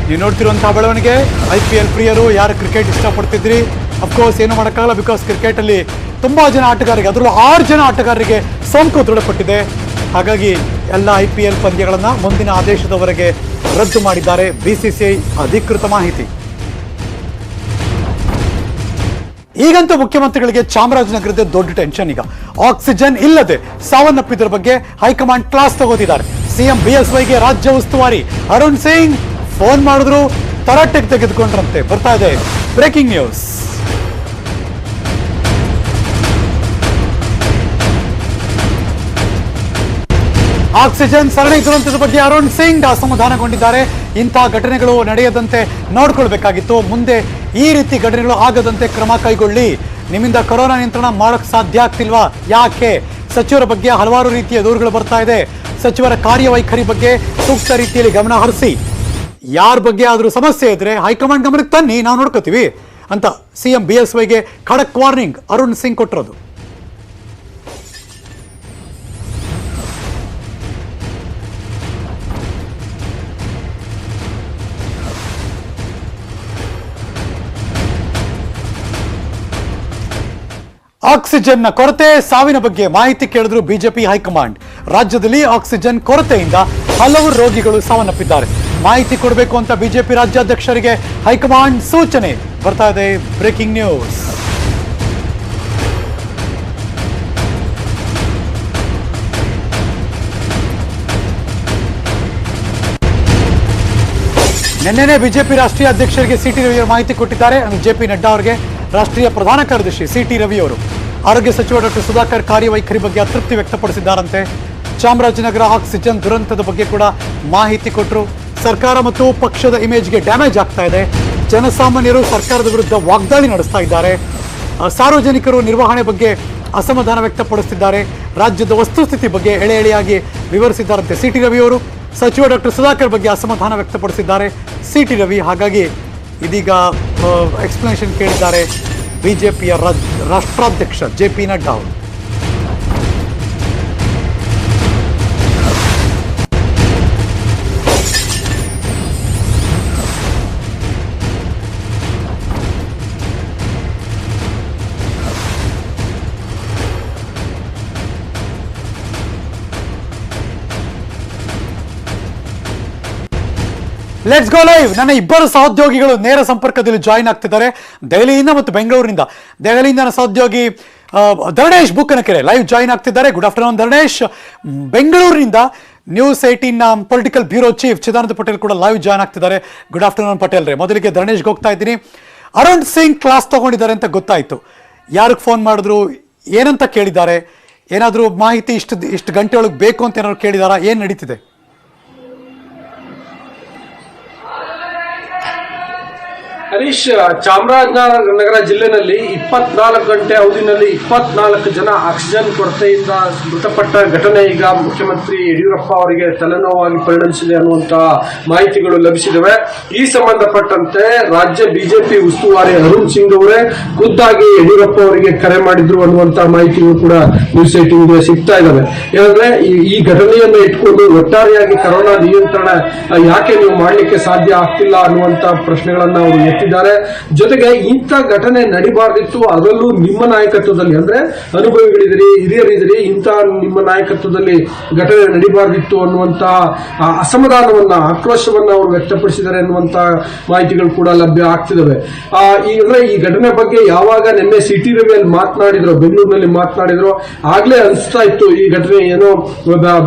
ನೀವು ನೋಡ್ತಿರುವಂತಹ ಬೆಳವಣಿಗೆ. IPL ಪ್ರಿಯರು, ಯಾರು ಕ್ರಿಕೆಟ್ ಇಷ್ಟಪಡ್ತಿದ್ರಿ, ಅಫ್ಕೋರ್ಸ್ ಏನು ಮಾಡೋಕ್ಕಾಗಲ್ಲ. ಬಿಕಾಸ್ ಕ್ರಿಕೆಟಲ್ಲಿ ತುಂಬ ಜನ ಆಟಗಾರರಿಗೆ, ಅದರಲ್ಲೂ 6 ಜನ ಆಟಗಾರರಿಗೆ ಸೋಂಕು ದೃಢಪಟ್ಟಿದೆ. ಹಾಗಾಗಿ ಎಲ್ಲ IPL ಪಂದ್ಯಗಳನ್ನು ಮುಂದಿನ ಆದೇಶದವರೆಗೆ ರದ್ದು ಮಾಡಿದ್ದಾರೆ. BCCI ಅಧಿಕೃತ ಮಾಹಿತಿ. ಈಗಂತೂ ಮುಖ್ಯಮಂತ್ರಿಗಳಿಗೆ ಚಾಮರಾಜನಗರದ ದೊಡ್ಡ ಟೆನ್ಷನ್. ಈಗ ಆಕ್ಸಿಜನ್ ಇಲ್ಲದೆ ಸಾವನ್ನಪ್ಪಿದ್ರ ಬಗ್ಗೆ ಹೈಕಮಾಂಡ್ ಕ್ಲಾಸ್ ತಗೋತಿದ್ದಾರೆ. CM BSYಗೆ ರಾಜ್ಯ ಉಸ್ತುವಾರಿ ಅರುಣ್ ಸಿಂಗ್ ಫೋನ್ ಮಾಡಿದ್ರು, ತರಾಟೆಗೆ ತೆಗೆದುಕೊಂಡ್ರಂತೆ. ಬರ್ತಾ ಇದೆ ಬ್ರೇಕಿಂಗ್ ನ್ಯೂಸ್. ಆಕ್ಸಿಜನ್ ಸರಣಿ ದುರಂತದ ಬಗ್ಗೆ ಅರುಣ್ ಸಿಂಗ್ ಅಸಮಾಧಾನಗೊಂಡಿದ್ದಾರೆ. ಇಂತಹ ಘಟನೆಗಳು ನಡೆಯದಂತೆ ನೋಡ್ಕೊಳ್ಬೇಕಾಗಿತ್ತು. ಮುಂದೆ ಈ ರೀತಿ ಘಟನೆಗಳು ಆಗದಂತೆ ಕ್ರಮ ಕೈಗೊಳ್ಳಿ. ನಿಮ್ಮಿಂದ ಕೊರೋನಾ ನಿಯಂತ್ರಣ ಮಾಡೋಕೆ ಸಾಧ್ಯ ಆಗ್ತಿಲ್ವಾ? ಯಾಕೆ? ಸಚಿವರ ಬಗ್ಗೆ ಹಲವಾರು ರೀತಿಯ ದೂರುಗಳು ಬರ್ತಾ ಇದೆ. ಸಚಿವರ ಕಾರ್ಯವೈಖರಿ ಬಗ್ಗೆ ಸೂಕ್ತ ರೀತಿಯಲ್ಲಿ ಗಮನ ಹರಿಸಿ. ಯಾರ ಬಗ್ಗೆ ಆದರೂ ಸಮಸ್ಯೆ ಇದ್ರೆ ಹೈಕಮಾಂಡ್ ಗಮನಕ್ಕೆ ತನ್ನಿ, ನಾವು ನೋಡ್ಕೋತೀವಿ ಅಂತ CM BSYಗೆ ಖಡಕ್ ವಾರ್ನಿಂಗ್ ಅರುಣ್ ಸಿಂಗ್ ಕೊಟ್ಟಿರೋದು. ಆಕ್ಸಿಜನ್ನ ಕೊರತೆ, ಸಾವಿನ ಬಗ್ಗೆ ಮಾಹಿತಿ ಕೇಳಿದ್ರು ಬಿಜೆಪಿ ಹೈಕಮಾಂಡ್. ರಾಜ್ಯದಲ್ಲಿ ಆಕ್ಸಿಜನ್ ಕೊರತೆಯಿಂದ ಹಲವು ರೋಗಿಗಳು ಸಾವನ್ನಪ್ಪಿದ್ದಾರೆ. ಮಾಹಿತಿ ಕೊಡಬೇಕು ಅಂತ ಬಿಜೆಪಿ ರಾಜ್ಯಾಧ್ಯಕ್ಷರಿಗೆ ಹೈಕಮಾಂಡ್ ಸೂಚನೆ. ಬರ್ತಾ ಇದೆ ಬ್ರೇಕಿಂಗ್ ನ್ಯೂಸ್. ನಿನ್ನೆನೇ ಬಿಜೆಪಿ ರಾಷ್ಟ್ರೀಯ ಅಧ್ಯಕ್ಷರಿಗೆ CT ರವಿ ಅವರು ಮಾಹಿತಿ ಕೊಟ್ಟಿದ್ದಾರೆ. JP ನಡ್ಡಾ ಅವರಿಗೆ ರಾಷ್ಟ್ರೀಯ ಪ್ರಧಾನ ಕಾರ್ಯದರ್ಶಿ CT ರವಿ ಅವರು ಆರೋಗ್ಯ ಸಚಿವ ಡಾಕ್ಟರ್ ಸುಧಾಕರ್ ಕಾರ್ಯವೈಖರಿ ಬಗ್ಗೆ ಅತೃಪ್ತಿ ವ್ಯಕ್ತಪಡಿಸಿದ್ದಾರಂತೆ. ಚಾಮರಾಜನಗರ ಆಕ್ಸಿಜನ್ ದುರಂತದ ಬಗ್ಗೆ ಕೂಡ ಮಾಹಿತಿ ಕೊಟ್ಟರು. ಸರ್ಕಾರ ಮತ್ತು ಪಕ್ಷದ ಇಮೇಜ್ಗೆ ಡ್ಯಾಮೇಜ್ ಆಗ್ತಾ ಇದೆ. ಜನಸಾಮಾನ್ಯರು ಸರ್ಕಾರದ ವಿರುದ್ಧ ವಾಗ್ದಾಳಿ ನಡೆಸ್ತಾ ಇದ್ದಾರೆ. ಸಾರ್ವಜನಿಕರು ನಿರ್ವಹಣೆ ಬಗ್ಗೆ ಅಸಮಾಧಾನ ವ್ಯಕ್ತಪಡಿಸುತ್ತಿದ್ದಾರೆ. ರಾಜ್ಯದ ವಸ್ತುಸ್ಥಿತಿ ಬಗ್ಗೆ ಎಳೆ ಎಳೆಯಾಗಿ ವಿವರಿಸಿದ್ದಾರಂತೆ CT ರವಿ ಅವರು. ಸಚಿವ ಡಾಕ್ಟರ್ ಸುಧಾಕರ್ ಬಗ್ಗೆ ಅಸಮಾಧಾನ ವ್ಯಕ್ತಪಡಿಸಿದ್ದಾರೆ CT ರವಿ. ಹಾಗಾಗಿ ಇದೀಗ ಎಕ್ಸ್ಪ್ಲನೇಷನ್ ಕೇಳಿದ್ದಾರೆ ಬಿಜೆಪಿಯ ರಾಷ್ಟ್ರಾಧ್ಯಕ್ಷ JP ನಡ್ಡಾ ಅವರು. Let's go live. ನನ್ನ ಇಬ್ಬರು ಸಹೋದ್ಯೋಗಿಗಳು ನೇರ ಸಂಪರ್ಕದಲ್ಲಿ ಜಾಯಿನ್ ಆಗ್ತಿದ್ದಾರೆ ದೆಹಲಿಯಿಂದ ಮತ್ತು ಬೆಂಗಳೂರಿನಿಂದ. ದೆಹಲಿಯಿಂದ ನನ್ನ ಸಹೋದ್ಯೋಗಿ ಧರಣೇಶ್ ಬುಕ್ಕನಕೆರೆ ಲೈವ್ ಜಾಯಿನ್ ಆಗ್ತಿದ್ದಾರೆ. Good afternoon Dharanesh. ಬೆಂಗಳೂರಿನಿಂದ News18 political bureau chief Chidananda Patel ಕೂಡ ಲೈವ್ ಜಾಯ್ನ್ ಆಗ್ತಿದ್ದಾರೆ. ಗುಡ್ ಆಫ್ಟರ್ನೂನ್ ಪಟೇಲ್ ರೇ. ಮೊದಲಿಗೆ ಧರಣೇಶ್ಗೆ ಹೋಗ್ತಾ ಇದ್ದೀನಿ. ಅರುಣ್ ಸಿಂಗ್ ಕ್ಲಾಸ್ ತಗೊಂಡಿದ್ದಾರೆ ಅಂತ ಗೊತ್ತಾಯ್ತು. ಯಾರಿಗೆ ಫೋನ್ ಮಾಡಿದ್ರು, ಏನಂತ ಕೇಳಿದ್ದಾರೆ, ಏನಾದರೂ ಮಾಹಿತಿ ಇಷ್ಟು ಗಂಟೆ ಒಳಗೆ ಬೇಕು ಅಂತ ಏನಾದ್ರು ಕೇಳಿದಾರಾ, ಏನು ನಡೀತಿದೆ? ಹರೀಶ್, ಚಾಮರಾಜನಗರ ಜಿಲ್ಲೆನಲ್ಲಿ 24 ಗಂಟೆ ಅವಧಿನಲ್ಲಿ 24 ಜನ ಆಕ್ಸಿಜನ್ ಕೊರತೆಯಿಂದ ಮೃತಪಟ್ಟ ಘಟನೆ ಈಗ ಮುಖ್ಯಮಂತ್ರಿ ಯಡಿಯೂರಪ್ಪ ಅವರಿಗೆ ತಲೆನೋವಾಗಿ ಪರಿಣಮಿಸಿದೆ ಅನ್ನುವಂತಹ ಮಾಹಿತಿಗಳು ಲಭಿಸಿದವೆ. ಈ ಸಂಬಂಧಪಟ್ಟಂತೆ ರಾಜ್ಯ ಬಿಜೆಪಿ ಉಸ್ತುವಾರಿ ಅರುಣ್ ಸಿಂಗ್ ಅವರೇ ಖುದ್ದಾಗಿ ಯಡಿಯೂರಪ್ಪ ಅವರಿಗೆ ಕರೆ ಮಾಡಿದ್ರು ಅನ್ನುವಂತಹ ಮಾಹಿತಿಗಳು ಕೂಡ News18 ಸಿಗ್ತಾ ಇದಾವೆ. ಏನಂದ್ರೆ ಈ ಘಟನೆಯನ್ನ ಇಟ್ಕೊಂಡು ಒಟ್ಟಾರೆಯಾಗಿ ಕರೋನಾ ನಿಯಂತ್ರಣ ಯಾಕೆ ನೀವು ಮಾಡಲಿಕ್ಕೆ ಸಾಧ್ಯ ಆಗ್ತಿಲ್ಲ ಅನ್ನುವಂತ ಪ್ರಶ್ನೆಗಳನ್ನ ಅವರು ಎತ್ತಿದ್ದಾರೆ. ಜೊತೆಗೆ ಇಂಥ ಘಟನೆ ನಡಿಬಾರ್ದಿತ್ತು, ಅದರಲ್ಲೂ ನಿಮ್ಮ ನಾಯಕತ್ವದಲ್ಲಿ, ಅಂದ್ರೆ ಅನುಭವಿಗಳಿದಿರಿ, ಹಿರಿಯರಿದಿರಿ, ಇಂಥ ನಿಮ್ಮ ನಾಯಕತ್ವದಲ್ಲಿ ಘಟನೆ ನಡಿಬಾರ್ದಿತ್ತು ಅನ್ನುವಂತಹ ಅಸಮಾಧಾನವನ್ನ, ಆಕ್ರೋಶವನ್ನ ಅವರು ವ್ಯಕ್ತಪಡಿಸಿದ್ದಾರೆ ಅನ್ನುವಂತಹ ಮಾಹಿತಿಗಳು ಕೂಡ ಲಭ್ಯ ಆಗ್ತಿದಾವೆ. ಅಂದ್ರೆ ಈ ಘಟನೆ ಬಗ್ಗೆ ಯಾವಾಗ ನಿನ್ನೆ ಸಿಟಿ ರವಿಯಲ್ಲಿ ಮಾತನಾಡಿದ್ರು, ಬೆಂಗಳೂರಿನಲ್ಲಿ ಮಾತನಾಡಿದ್ರು, ಆಗ್ಲೇ ಅನಿಸ್ತಾ ಇತ್ತು ಈ ಘಟನೆ ಏನೋ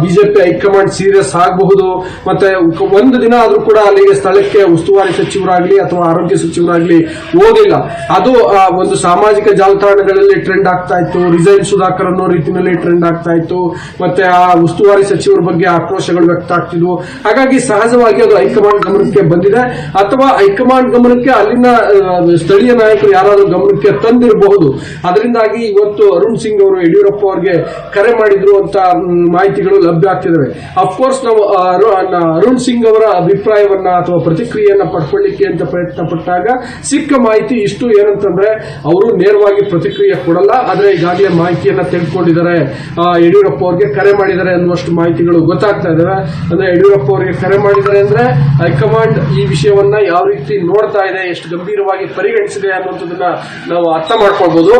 ಬಿಜೆಪಿ ಹೈಕಮಾಂಡ್ ಸೀರಿಯಸ್ ಆಗಬಹುದು, ಮತ್ತೆ ಒಂದು ದಿನ ಆದ್ರೂ ಕೂಡ ಅಲ್ಲಿಗೆ ಸ್ಥಳಕ್ಕೆ ಉಸ್ತುವಾರಿ ಸಚಿವರಾಗ್ಲಿ ಅಥವಾ ಆರೋಗ್ಯ ಸಚಿವರಾಗ್ಲಿ ಹೋಗಿಲ್ಲ. ಅದು ಒಂದು ಸಾಮಾಜಿಕ ಜಾಲತಾಣಗಳಲ್ಲಿ ಟ್ರೆಂಡ್ ಆಗ್ತಾ ಇತ್ತು. ರಿಸೈನ್ ಸುಧಾಕರ್ ಅನ್ನೋ ರೀತಿಯಲ್ಲಿ ಟ್ರೆಂಡ್ ಆಗ್ತಾ ಇತ್ತು. ಮತ್ತೆ ಆ ಉಸ್ತುವಾರಿ ಸಚಿವರ ಬಗ್ಗೆ ಆಕ್ರೋಶಗಳು ವ್ಯಕ್ತ ಆಗ್ತಿದ್ವು. ಹಾಗಾಗಿ ಸಹಜವಾಗಿ ಅದು ಹೈಕಮಾಂಡ್ ಗಮನಕ್ಕೆ ಬಂದಿದೆ, ಅಥವಾ ಹೈಕಮಾಂಡ್ ಗಮನಕ್ಕೆ ಅಲ್ಲಿನ ಸ್ಥಳೀಯ ನಾಯಕರು ಯಾರಾದರೂ ಗಮನಕ್ಕೆ ತಂದಿರಬಹುದು. ಅದರಿಂದಾಗಿ ಇವತ್ತು ಅರುಣ್ ಸಿಂಗ್ ಅವರು ಯಡಿಯೂರಪ್ಪ ಅವರಿಗೆ ಕರೆ ಮಾಡಿದ್ರು ಅಂತ ಮಾಹಿತಿಗಳು ಲಭ್ಯ ಆಗ್ತಿದ್ದಾವೆ. ಅಫ್ಕೋರ್ಸ್ ನಾವು ಅರುಣ್ ಸಿಂಗ್ ಅವರ ಅಭಿಪ್ರಾಯವನ್ನ ಅಥವಾ ಪ್ರತಿಕ್ರಿಯೆಯನ್ನ ಪಡ್ಕೊಳ್ಳಿಕ್ಕೆ ಅಂತ ಪ್ರಯತ್ನ ಪಟ್ಟಾಗ ಸಿಕ್ಕ ಮಾಹಿತಿ ಇಷ್ಟು, ಏನಂತಂದ್ರೆ ಅವರು ನೇರವಾಗಿ ಪ್ರತಿಕ್ರಿಯೆ ಕೊಡಲ್ಲ, ಆದ್ರೆ ಈಗಾಗಲೇ ಮಾಹಿತಿಯನ್ನ ತೆಗೆದುಕೊಂಡಿದ್ದಾರೆ, ಯಡಿಯೂರಪ್ಪ ಅವರಿಗೆ ಕರೆ ಮಾಡಿದ್ದಾರೆ ಅನ್ನುವಷ್ಟು ಮಾಹಿತಿಗಳು ಗೊತ್ತಾಗ್ತಾ ಇದಾವೆ. ಅಂದ್ರೆ ಯಡಿಯೂರಪ್ಪ ಅವರಿಗೆ ಕರೆ ಮಾಡಿದ್ದಾರೆ ಅಂದ್ರೆ ಹೈಕಮಾಂಡ್ ಈ ವಿಷಯವನ್ನ ಯಾವ ರೀತಿ ನೋಡ್ತಾ ಇದೆ, ಎಷ್ಟು ಗಂಭೀರವಾಗಿ ಪರಿಗಣಿಸಿದೆ ಅನ್ನುವಂಥದ್ದನ್ನ ನಾವು ಅರ್ಥ ಮಾಡ್ಕೊಳ್ಬಹುದು.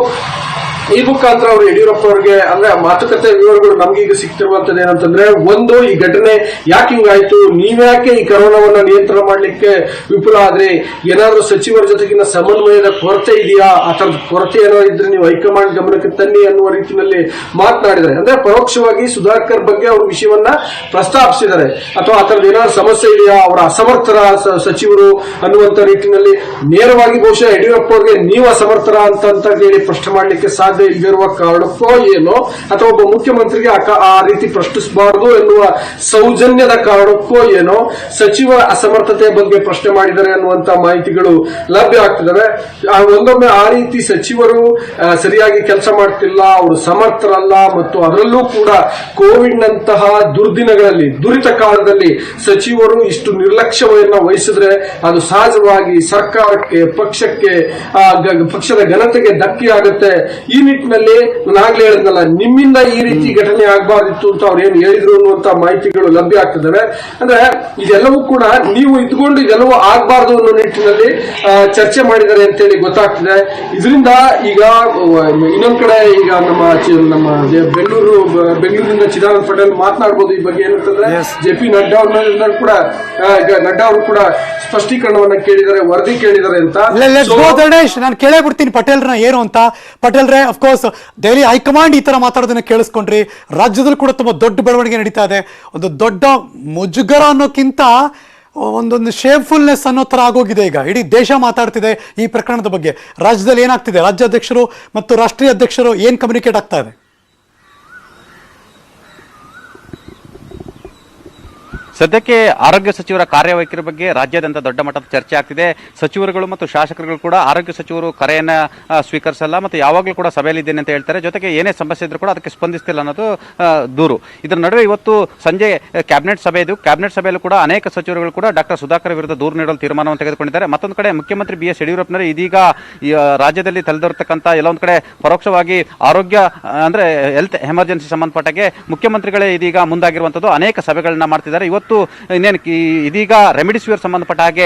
ಈ ಮುಖಾಂತರ ಅವರು ಯಡಿಯೂರಪ್ಪ ಅವರಿಗೆ, ಅಂದ್ರೆ ಮಾತುಕತೆ ವಿವರಗಳು ನಮ್ಗೆ ಈಗ ಸಿಗ್ತಿರುವಂತದ್ದು ಏನಂತಂದ್ರೆ, ಒಂದು, ಈ ಘಟನೆ ಯಾಕೆ ಹಿಂಗಾಯ್ತು, ನೀವ್ಯಾಕೆ ಈ ಕರೋನಾವನ್ನ ನಿಯಂತ್ರಣ ಮಾಡ್ಲಿಕ್ಕೆ ವಿಫಲ ಆದ್ರೆ, ಏನಾದ್ರೂ ಸಚಿವರ ಜೊತೆಗಿನ ಸಮನ್ವಯದ ಕೊರತೆ ಇದೆಯಾ, ಆ ತರದ ಕೊರತೆ ಏನೋ ಇದ್ರೆ ನೀವು ಹೈಕಮಾಂಡ್ ಗಮನಕ್ಕೆ ತನ್ನಿ ಅನ್ನುವ ರೀತಿಯಲ್ಲಿ ಮಾತನಾಡಿದ್ದಾರೆ. ಅಂದ್ರೆ ಪರೋಕ್ಷವಾಗಿ ಸುಧಾಕರ್ ಬಗ್ಗೆ ಅವರು ವಿಷಯವನ್ನ ಪ್ರಸ್ತಾಪಿಸಿದ್ದಾರೆ, ಅಥವಾ ಆ ತರದ ಏನಾದ್ರು ಸಮಸ್ಯೆ ಇದೆಯಾ, ಅವರ ಅಸಮರ್ಥರ ಸಚಿವರು ಅನ್ನುವಂತ ರೀತಿಯಲ್ಲಿ ನೇರವಾಗಿ ಬಹುಶಃ ಯಡಿಯೂರಪ್ಪ ಅವರಿಗೆ ನೀವು ಅಸಮರ್ಥರ ಅಂತ ಹೇಳಿ ಪ್ರಶ್ನೆ ಮಾಡ್ಲಿಕ್ಕೆ ಸಾಧ್ಯ ಇಲ್ಲಿರುವ ಕಾರಣಕ್ಕೋ ಏನೋ, ಅಥವಾ ಒಬ್ಬ ಮುಖ್ಯಮಂತ್ರಿಗೆ ಆ ರೀತಿ ಪ್ರಶ್ನಿಸಬಾರದು ಎನ್ನುವ ಸೌಜನ್ಯದ ಕಾರಣಕ್ಕೋ ಏನೋ ಸಚಿವರ ಅಸಮರ್ಥತೆಯ ಬಗ್ಗೆ ಪ್ರಶ್ನೆ ಮಾಡಿದ್ದಾರೆ ಅನ್ನುವಂತ ಮಾಹಿತಿಗಳು ಲಭ್ಯ ಆಗ್ತಿದ್ದಾವೆ. ಒಂದೊಮ್ಮೆ ಆ ರೀತಿ ಸಚಿವರು ಸರಿಯಾಗಿ ಕೆಲಸ ಮಾಡ್ತಿಲ್ಲ, ಅವರು ಸಮರ್ಥರಲ್ಲ, ಮತ್ತು ಅದರಲ್ಲೂ ಕೂಡ ಕೋವಿಡ್ ನಂತಹ ದುರ್ದಿನಗಳಲ್ಲಿ, ದುರಿತ ಕಾಲದಲ್ಲಿ ಸಚಿವರು ಇಷ್ಟು ನಿರ್ಲಕ್ಷ್ಯವನ್ನ ವಹಿಸಿದ್ರೆ ಅದು ಸಹಜವಾಗಿ ಸರ್ಕಾರಕ್ಕೆ, ಪಕ್ಷಕ್ಕೆ, ಪಕ್ಷದ ಘನತೆಗೆ ಧಕ್ಕೆಯಾಗುತ್ತೆ. ಈ ನಿಟ್ಟಿನಲ್ಲಿ ನಾಗ್ಲೇ ಹೇಳಿದ್ನಲ್ಲ, ನಿಮ್ಮಿಂದ ಈ ರೀತಿ ಘಟನೆ ಆಗಬಾರ್ದಿತ್ತು ಅಂತ ಅವ್ರು ಏನು ಹೇಳಿದ್ರು ಅನ್ನುವಂತ ಮಾಹಿತಿಗಳು ಲಭ್ಯ ಆಗ್ತಿದ್ದಾವೆ. ಅಂದ್ರೆ ಇದೆಲ್ಲವೂ ಕೂಡ ನೀವು ಇದ್ಕೊಂಡು ಇದೆಲ್ಲವೂ ಆಗಬಾರ್ದು ಅನ್ನೋ ನಿಟ್ಟಿನಲ್ಲಿ ಚರ್ಚೆ ಮಾಡಿದ್ದಾರೆ ಅಂತೇಳಿ ಗೊತ್ತಾಗ್ತಿದೆ. ಇದರಿಂದ ಈಗ ಇನ್ನೊಂದ್ ಕಡೆ ಈಗ ನಮ್ಮ ಬೆಂಗಳೂರಿನಿಂದ ಚಿದಾನಂದ ಪಟೇಲ್ ಮಾತನಾಡಬಹುದು ಈ ಬಗ್ಗೆ. ಏನಂತಂದ್ರೆ JP ನಡ್ಡಾ ಅವರು ಕೂಡ ಸ್ಪಷ್ಟೀಕರಣವನ್ನ ಕೇಳಿದ್ದಾರೆ, ವರದಿ ಕೇಳಿದ್ದಾರೆ ಅಂತ. ನಾನು ಕೇಳೇ ಬಿಡ್ತೀನಿ ಪಟೇಲ್ರನ್ನ ಏನು ಅಂತ. ಪಟೇಲ್ರೇ, ಅಫ್ಕೋರ್ಸ್ ದೆಹಲಿ ಹೈಕಮಾಂಡ್ ಈ ತರ ಮಾತಾಡೋದನ್ನ ಕೇಳಿಸ್ಕೊಂಡ್ರಿ, ರಾಜ್ಯದಲ್ಲೂ ಕೂಡ ತುಂಬಾ ದೊಡ್ಡ ಬೆಳವಣಿಗೆ ನಡೀತಾ ಇದೆ. ಒಂದು ದೊಡ್ಡ ಮುಜುಗರ ಅನ್ನೋಕ್ಕಿಂತ ಒಂದೊಂದು ಶೇಮ್ಫುಲ್ನೆಸ್ ಅನ್ನೋ ತರ ಆಗೋಗಿದೆ. ಈಗ ಇಡೀ ದೇಶ ಮಾತಾಡ್ತಿದೆ ಈ ಪ್ರಕರಣದ ಬಗ್ಗೆ. ರಾಜ್ಯದಲ್ಲಿ ಏನಾಗ್ತಿದೆ, ರಾಜ್ಯಾಧ್ಯಕ್ಷರು ಮತ್ತು ರಾಷ್ಟ್ರೀಯ ಅಧ್ಯಕ್ಷರು ಏನ್ ಕಮ್ಯುನಿಕೇಟ್ ಆಗ್ತಾ ಇದೆ? ಸದ್ಯಕ್ಕೆ ಆರೋಗ್ಯ ಸಚಿವರ ಕಾರ್ಯವೈಖರಿ ಬಗ್ಗೆ ರಾಜ್ಯಾದ್ಯಂತ ದೊಡ್ಡ ಮಟ್ಟದ ಚರ್ಚೆ ಆಗ್ತಿದೆ. ಸಚಿವರುಗಳು ಮತ್ತು ಶಾಸಕರುಗಳು ಕೂಡ ಆರೋಗ್ಯ ಸಚಿವರು ಕರೆಯನ್ನ ಸ್ವೀಕರಿಸಲ್ಲ ಮತ್ತು ಯಾವಾಗಲೂ ಕೂಡ ಸಭೆಯಲ್ಲಿದ್ದೇನೆ ಅಂತ ಹೇಳ್ತಾರೆ. ಜೊತೆಗೆ ಏನೇ ಸಮಸ್ಯೆ ಇದ್ರೂ ಕೂಡ ಅದಕ್ಕೆ ಸ್ಪಂದಿಸ್ತಿಲ್ಲ ಅನ್ನೋದು ದೂರು. ಇದರ ನಡುವೆ ಇವತ್ತು ಸಂಜೆ ಕ್ಯಾಬಿನೆಟ್ ಸಭೆ ಇದು. ಕ್ಯಾಬಿನೆಟ್ ಸಭೆಯಲ್ಲೂ ಕೂಡ ಅನೇಕ ಸಚಿವರುಗಳು ಕೂಡ ಡಾಕ್ಟರ್ ಸುಧಾಕರ್ ವಿರುದ್ಧ ದೂರು ನೀಡಲು ತೀರ್ಮಾನವನ್ನು ತೆಗೆದುಕೊಂಡಿದ್ದಾರೆ. ಮತ್ತೊಂದು ಕಡೆ ಮುಖ್ಯಮಂತ್ರಿ BS ಯಡಿಯೂರಪ್ಪನವರು ಇದೀಗ ರಾಜ್ಯದಲ್ಲಿ ತಲೆದೋರ್ತಕ್ಕಂಥ ಎಲ್ಲೊಂದು ಕಡೆ ಪರೋಕ್ಷವಾಗಿ ಆರೋಗ್ಯ ಅಂದ್ರೆ ಹೆಲ್ತ್ ಎಮರ್ಜೆನ್ಸಿ ಸಂಬಂಧಪಟ್ಟಾಗೆ ಮುಖ್ಯಮಂತ್ರಿಗಳೇ ಇದೀಗ ಮುಂದಾಗಿರುವಂತದ್ದು ಅನೇಕ ಸಭೆಗಳನ್ನ ಮಾಡ್ತಿದ್ದಾರೆ. ಇವತ್ತು ಮತ್ತು ಇನ್ನೇನು ಇದೀಗ ರೆಮಿಡಿಸಿವಿರ್ ಸಂಬಂಧಪಟ್ಟ ಹಾಗೆ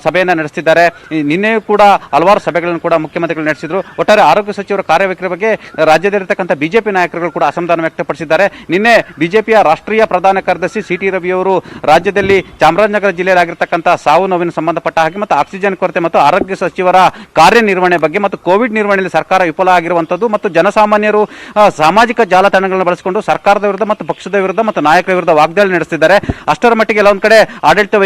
ಸಭೆಯನ್ನು ನಡೆಸಿದ್ದಾರೆ. ನಿನ್ನೆಯೂ ಕೂಡ ಹಲವಾರು ಸಭೆಗಳನ್ನು ಕೂಡ ಮುಖ್ಯಮಂತ್ರಿಗಳು ನಡೆಸಿದರು. ಒಟ್ಟಾರೆ ಆರೋಗ್ಯ ಸಚಿವರ ಕಾರ್ಯವೈಖರಿ ಬಗ್ಗೆ ರಾಜ್ಯದಲ್ಲಿರತಕ್ಕಂಥ ಬಿಜೆಪಿ ನಾಯಕರುಗಳು ಕೂಡ ಅಸಮಾಧಾನ ವ್ಯಕ್ತಪಡಿಸಿದ್ದಾರೆ. ನಿನ್ನೆ ಬಿಜೆಪಿಯ ರಾಷ್ಟ್ರೀಯ ಪ್ರಧಾನ ಕಾರ್ಯದರ್ಶಿ ಸಿ.ಟಿ. ರವಿ ಅವರು ರಾಜ್ಯದಲ್ಲಿ ಚಾಮರಾಜನಗರ ಜಿಲ್ಲೆಯಲ್ಲಾಗಿರ್ತಕ್ಕಂಥ ಸಾವು ನೋವಿನ ಸಂಬಂಧಪಟ್ಟ ಹಾಗೆ ಮತ್ತು ಆಕ್ಸಿಜನ್ ಕೊರತೆ ಮತ್ತು ಆರೋಗ್ಯ ಸಚಿವರ ಕಾರ್ಯನಿರ್ವಹಣೆ ಬಗ್ಗೆ ಮತ್ತು ಕೋವಿಡ್ ನಿರ್ವಹಣೆಯಲ್ಲಿ ಸರ್ಕಾರ ವಿಫಲ ಆಗಿರುವಂಥದ್ದು ಮತ್ತು ಜನಸಾಮಾನ್ಯರು ಸಾಮಾಜಿಕ ಜಾಲತಾಣಗಳನ್ನು ಬಳಸಿಕೊಂಡು ಸರ್ಕಾರದ ವಿರುದ್ಧ ಮತ್ತು ಪಕ್ಷದ ವಿರುದ್ಧ ಮತ್ತು ನಾಯಕರ ವಿರುದ್ಧ ವಾಗ್ದಾಳಿ ನಡೆಸುತ್ತಿದ್ದಾರೆ. ಅಷ್ಟರ ಮಟ್ಟಿಗೆ ಎಲ್ಲೊಂದು ಕಡೆ ಆಡಳಿತ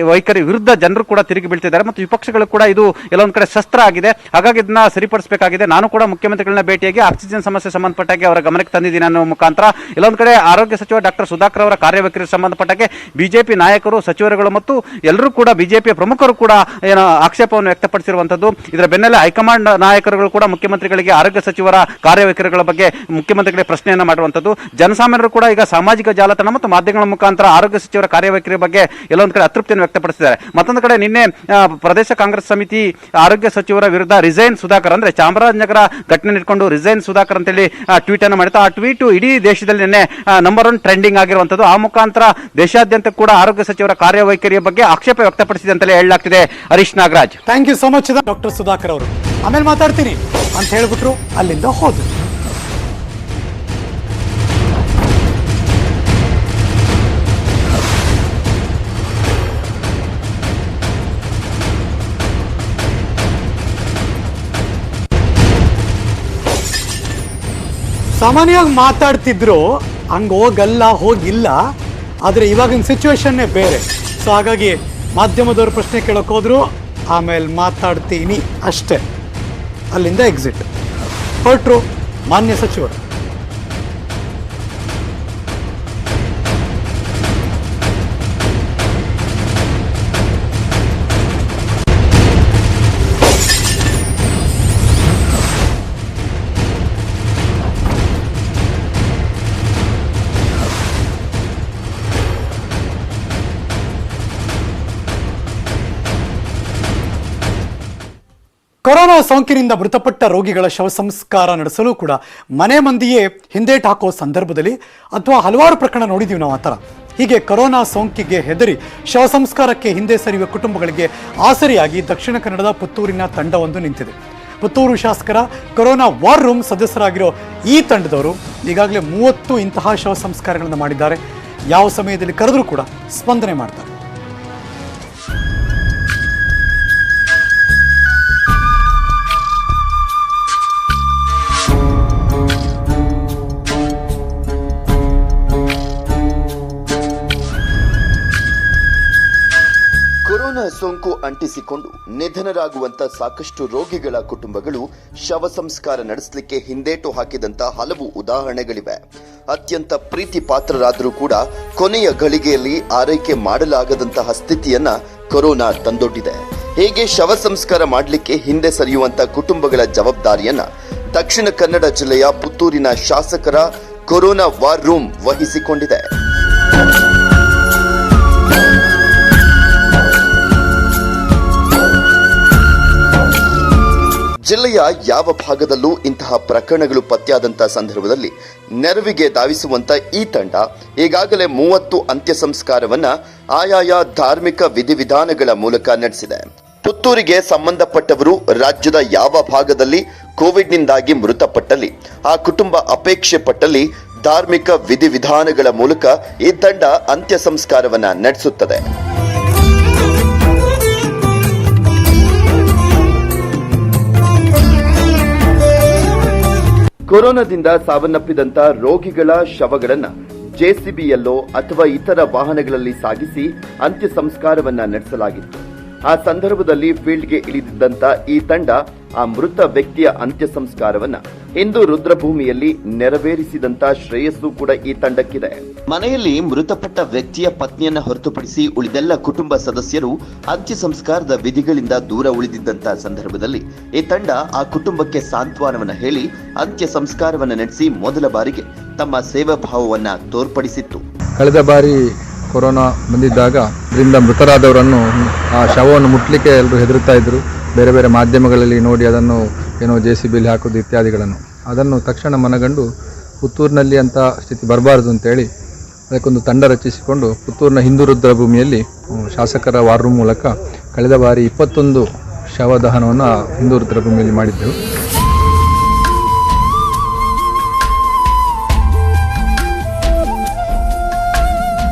ವೈಖರಿ ವಿರುದ್ಧ ಜನರು ಕೂಡ ತಿರುಗಿ ಬೀಳ್ತಿದ್ದಾರೆ ಮತ್ತು ವಿಪಕ್ಷಗಳು ಕೂಡ ಇದು ಎಲ್ಲೊಂದು ಕಡೆ ಶಸ್ತ್ರ ಆಗಿದೆ. ಹಾಗಾಗಿ ಇದನ್ನ ಸರಿಪಡಿಸಬೇಕಾಗಿದೆ. ನಾನು ಕೂಡ ಮುಖ್ಯಮಂತ್ರಿಗಳನ್ನ ಭೇಟಿಯಾಗಿ ಆಕ್ಸಿಜನ್ ಸಮಸ್ಯೆ ಸಂಬಂಧಪಟ್ಟಾಗೆ ಅವರ ಗಮನಕ್ಕೆ ತಂದಿದ್ದೀನಿ ಅನ್ನೋ ಮುಖಾಂತರ ಎಲ್ಲೊಂದು ಕಡೆ ಆರೋಗ್ಯ ಸಚಿವ ಡಾಕ್ಟರ್ ಸುಧಾಕರ್ ಅವರ ಕಾರ್ಯವೈಖರಿ ಸಂಬಂಧಪಟ್ಟಾಗೆ ಬಿಜೆಪಿ ನಾಯಕರು, ಸಚಿವರುಗಳು ಮತ್ತು ಎಲ್ಲರೂ ಕೂಡ ಬಿಜೆಪಿಯ ಪ್ರಮುಖರು ಕೂಡ ಆಕ್ಷೇಪವನ್ನು ವ್ಯಕ್ತಪಡಿಸಿರುವಂತದ್ದು. ಇದರ ಬೆನ್ನಲ್ಲೇ ಹೈಕಮಾಂಡ್ ನಾಯಕರುಗಳು ಕೂಡ ಮುಖ್ಯಮಂತ್ರಿಗಳಿಗೆ ಆರೋಗ್ಯ ಸಚಿವರ ಕಾರ್ಯವೈಖರಿಗಳ ಬಗ್ಗೆ ಮುಖ್ಯಮಂತ್ರಿಗಳಿಗೆ ಪ್ರಶ್ನೆಯನ್ನು ಮಾಡುವಂತದ್ದು. ಜನಸಾಮಾನ್ಯರು ಕೂಡ ಈಗ ಸಾಮಾಜಿಕ ಜಾಲತಾಣ ಮತ್ತು ಮಾಧ್ಯಮಗಳ ಮುಖಾಂತರ ಆರೋಗ್ಯ ಸಚಿವರ ಕಾರ್ಯವೈಖರಿ ಬಗ್ಗೆ ಎಲ್ಲೊಂದು ಕಡೆ ಅತೃಪ್ತಿಯನ್ನು ವ್ಯಕ್ತಪಡಿಸಿದ್ದಾರೆ. ಮತ್ತೊಂದು ಕಡೆ ನಿನ್ನೆ ಪ್ರದೇಶ ಕಾಂಗ್ರೆಸ್ ಸಮಿತಿ ಆರೋಗ್ಯ ಸಚಿವರ ವಿರುದ್ಧ ರಿಸೈನ್ ಸುಧಾಕರ್ ಅಂದ್ರೆ ಚಾಮರಾಜನಗರ ಘಟನೆ ಇಟ್ಕೊಂಡು ರಿಸೈನ್ ಸುಧಾಕರ್ ಅಂತೇಳಿ ಟ್ವೀಟ್ ಅನ್ನು ಮಾಡಿತ್ತು. ಆ ಟ್ವೀಟ್ ಇಡೀ ದೇಶದಲ್ಲಿ ನಿನ್ನೆ ನಂಬರ್ 1 ಟ್ರೆಂಡಿಂಗ್ ಆಗಿರುವಂತದ್ದು. ಆ ಮುಖಾಂತರ ದೇಶಾದ್ಯಂತ ಕೂಡ ಆರೋಗ್ಯ ಸಚಿವರ ಕಾರ್ಯವೈಖರಿಯ ಬಗ್ಗೆ ಆಕ್ಷೇಪ ವ್ಯಕ್ತಪಡಿಸಿದೆ ಅಂತಲೇ ಹೇಳಲಾಗ್ತಿದೆ. Harish Nagaraj, thank you so much doctor Sudhakar ಅವರು. ಆಮೇಲೆ ಮಾತಾಡ್ತೀನಿ ಅಂತ ಹೇಳ್ಬಿಟ್ರು, ಅಲ್ಲಿಂದ ಹೋದ್ರು. ಸಾಮಾನ್ಯವಾಗಿ ಮಾತಾಡ್ತಿದ್ರು, ಹಂಗೆ ಹೋಗಿಲ್ಲ. ಆದರೆ ಇವಾಗಿನ ಸಿಚುವೇಶನ್ನೇ ಬೇರೆ. ಸೊ ಹಾಗಾಗಿ ಮಾಧ್ಯಮದವರು ಪ್ರಶ್ನೆ ಕೇಳೋಕೆ ಹೋದ್ರು, ಆಮೇಲೆ ಮಾತಾಡ್ತೀನಿ ಅಷ್ಟೇ. ಅಲ್ಲಿಂದ ಎಕ್ಸಿಟ್ ಹೊರಟ್ರು ಮಾನ್ಯ ಸಚಿವರು. ಕೊರೋನಾ ಸೋಂಕಿನಿಂದ ಮೃತಪಟ್ಟ ರೋಗಿಗಳ ಶವ ಸಂಸ್ಕಾರ ನಡೆಸಲು ಕೂಡ ಮನೆ ಮಂದಿಯೇ ಹಿಂದೇಟು ಹಾಕೋ ಸಂದರ್ಭದಲ್ಲಿ ಅಥವಾ ಹಲವಾರು ಪ್ರಕರಣ ನೋಡಿದ್ದೀವಿ ನಾವು. ಆ ಥರ ಹೀಗೆ ಕೊರೋನಾ ಸೋಂಕಿಗೆ ಹೆದರಿ ಶವ ಸಂಸ್ಕಾರಕ್ಕೆ ಹಿಂದೆ ಸರಿಯುವ ಕುಟುಂಬಗಳಿಗೆ ಆಸರಿಯಾಗಿ ದಕ್ಷಿಣ ಕನ್ನಡದ ಪುತ್ತೂರಿನ ತಂಡವೊಂದು ನಿಂತಿದೆ. ಪುತ್ತೂರು ಶಾಸಕರ ಕೊರೋನಾ ವಾರ್ ರೂಮ್ ಸದಸ್ಯರಾಗಿರೋ ಈ ತಂಡದವರು ಈಗಾಗಲೇ 30 ಇಂತಹ ಶವ ಸಂಸ್ಕಾರಗಳನ್ನು ಮಾಡಿದ್ದಾರೆ. ಯಾವ ಸಮಯದಲ್ಲಿ ಕರೆದರೂ ಕೂಡ ಸ್ಪಂದನೆ ಮಾಡ್ತಾರೆ. ಸೋಂಕು ಅಂಟಿಸಿಕೊಂಡು ನಿಧನರಾಗುವಂತ ಸಾಕಷ್ಟು ರೋಗಿಗಳ ಕುಟುಂಬಗಳು ಶವ ಸಂಸ್ಕಾರ ನಡೆಸಲಿಕ್ಕೆ ಹಿಂದೇಟು ಹಾಕಿದಂತ ಹಲವು ಉದಾಹರಣೆಗಳಿವೆ. ಅತ್ಯಂತ ಪ್ರೀತಿ ಪಾತ್ರರಾದರೂ ಕೂಡ ಕೊನೆಯ ಗಳಿಗೆಯಲ್ಲಿ ಆರೈಕೆ ಮಾಡಲಾಗದಂತಹ ಸ್ಥಿತಿಯನ್ನ ಕೊರೋನಾ ತಂದೊಡ್ಡಿದೆ. ಹೇಗೆ ಶವ ಸಂಸ್ಕಾರ ಮಾಡಲಿಕ್ಕೆ ಹಿಂದೆ ಸರಿಯುವಂತ ಕುಟುಂಬಗಳ ಜವಾಬ್ದಾರಿಯನ್ನ ದಕ್ಷಿಣ ಕನ್ನಡ ಜಿಲ್ಲೆಯ ಪುತ್ತೂರಿನ ಶಾಸಕರ ಕೊರೋನಾ ವಾರ್ ರೂಮ್ ವಹಿಸಿಕೊಂಡಿದೆ. ಜಿಲ್ಲೆಯ ಯಾವ ಭಾಗದಲ್ಲೂ ಇಂತಹ ಪ್ರಕರಣಗಳು ಪತ್ತೆಯಾದಂತಹ ಸಂದರ್ಭದಲ್ಲಿ ನೆರವಿಗೆ ಧಾವಿಸುವಂತ ಈ ತಂಡ ಈಗಾಗಲೇ 30 ಅಂತ್ಯ ಸಂಸ್ಕಾರವನ್ನ ಆಯಾಯ ಧಾರ್ಮಿಕ ವಿಧಿವಿಧಾನಗಳ ಮೂಲಕ ನಡೆಸಿದೆ. ಪುತ್ತೂರಿಗೆ ಸಂಬಂಧಪಟ್ಟವರು ರಾಜ್ಯದ ಯಾವ ಭಾಗದಲ್ಲಿ ಕೋವಿಡ್ನಿಂದಾಗಿ ಮೃತಪಟ್ಟಲ್ಲಿ ಆ ಕುಟುಂಬ ಅಪೇಕ್ಷೆ ಪಟ್ಟಲ್ಲಿ ಧಾರ್ಮಿಕ ವಿಧಿವಿಧಾನಗಳ ಮೂಲಕ ಈ ತಂಡ ಅಂತ್ಯ ಸಂಸ್ಕಾರವನ್ನ ನಡೆಸುತ್ತದೆ. ಕೊರೋನಾದಿಂದ ಸಾವನ್ನಪ್ಪಿದಂತ ರೋಗಿಗಳ ಶವಗಳನ್ನ ಜೆಸಿಬಿಯಲ್ಲೋ ಅಥವಾ ಇತರ ವಾಹನಗಳಲ್ಲಿ ಸಾಗಿಸಿ ಅಂತ್ಯ ಸಂಸ್ಕಾರವನ್ನ ನಡೆಸಲಾಗಿತ್ತು. ಆ ಸಂದರ್ಭದಲ್ಲಿ ಫೀಲ್ಡ್ಗೆ ಇಳಿದಿದ್ದಂತ ಈ ತಂಡ ಆ ಮೃತ ವ್ಯಕ್ತಿಯ ಅಂತ್ಯ ಸಂಸ್ಕಾರವನ್ನ ಇಂದು ರುದ್ರಭೂಮಿಯಲ್ಲಿ ನೆರವೇರಿಸಿದಂತ ಶ್ರೇಯಸ್ಸು ಕೂಡ ಈ ತಂಡಕ್ಕಿದೆ. ಮನೆಯಲ್ಲಿ ಮೃತಪಟ್ಟ ವ್ಯಕ್ತಿಯ ಪತ್ನಿಯನ್ನ ಹೊರತುಪಡಿಸಿ ಉಳಿದೆಲ್ಲ ಕುಟುಂಬ ಸದಸ್ಯರು ಅಂತ್ಯ ಸಂಸ್ಕಾರದ ವಿಧಿಗಳಿಂದ ದೂರ ಉಳಿದಿದ್ದಂತ ಸಂದರ್ಭದಲ್ಲಿ ಈ ತಂಡ ಆ ಕುಟುಂಬಕ್ಕೆ ಸಾಂತ್ವನವನ್ನ ಹೇಳಿ ಅಂತ್ಯ ಸಂಸ್ಕಾರವನ್ನ ನಡೆಸಿ ಮೊದಲ ಬಾರಿಗೆ ತಮ್ಮ ಸೇವಾ ಭಾವವನ್ನ ತೋರ್ಪಡಿಸಿತ್ತು. ಕಳೆದ ಬಾರಿ ಕೊರೋನಾ ಬಂದಿದ್ದಾಗ ಇದರಿಂದ ಮೃತರಾದವರನ್ನು ಆ ಶವವನ್ನು ಮುಟ್ಲಿಕ್ಕೆ ಎಲ್ಲರೂ ಹೆದರುತ್ತಾ ಇದ್ರು. ಬೇರೆ ಬೇರೆ ಮಾಧ್ಯಮಗಳಲ್ಲಿ ನೋಡಿ ಅದನ್ನು ಏನೋ ಜೆಸಿಬಿಲಿ ಹಾಕೋದು ಇತ್ಯಾದಿಗಳನ್ನು ಅದನ್ನು ತಕ್ಷಣ ಮನಗಂಡು ಪುತ್ತೂರಿನಲ್ಲಿ ಅಂತ ಸ್ಥಿತಿ ಬರಬಾರ್ದು ಅಂತೇಳಿ ಅದಕ್ಕೊಂದು ತಂಡ ರಚಿಸಿಕೊಂಡು ಪುತ್ತೂರಿನ ಹಿಂದೂ ರುದ್ರಭೂಮಿಯಲ್ಲಿ ಶಾಸಕರ ವಾರ್ ರೂಮ್ ಮೂಲಕ ಕಳೆದ ಬಾರಿ 21 ಶವದಹನವನ್ನು ಹಿಂದೂ ರುದ್ರಭೂಮಿಯಲ್ಲಿ ಮಾಡಿದ್ದೆವು.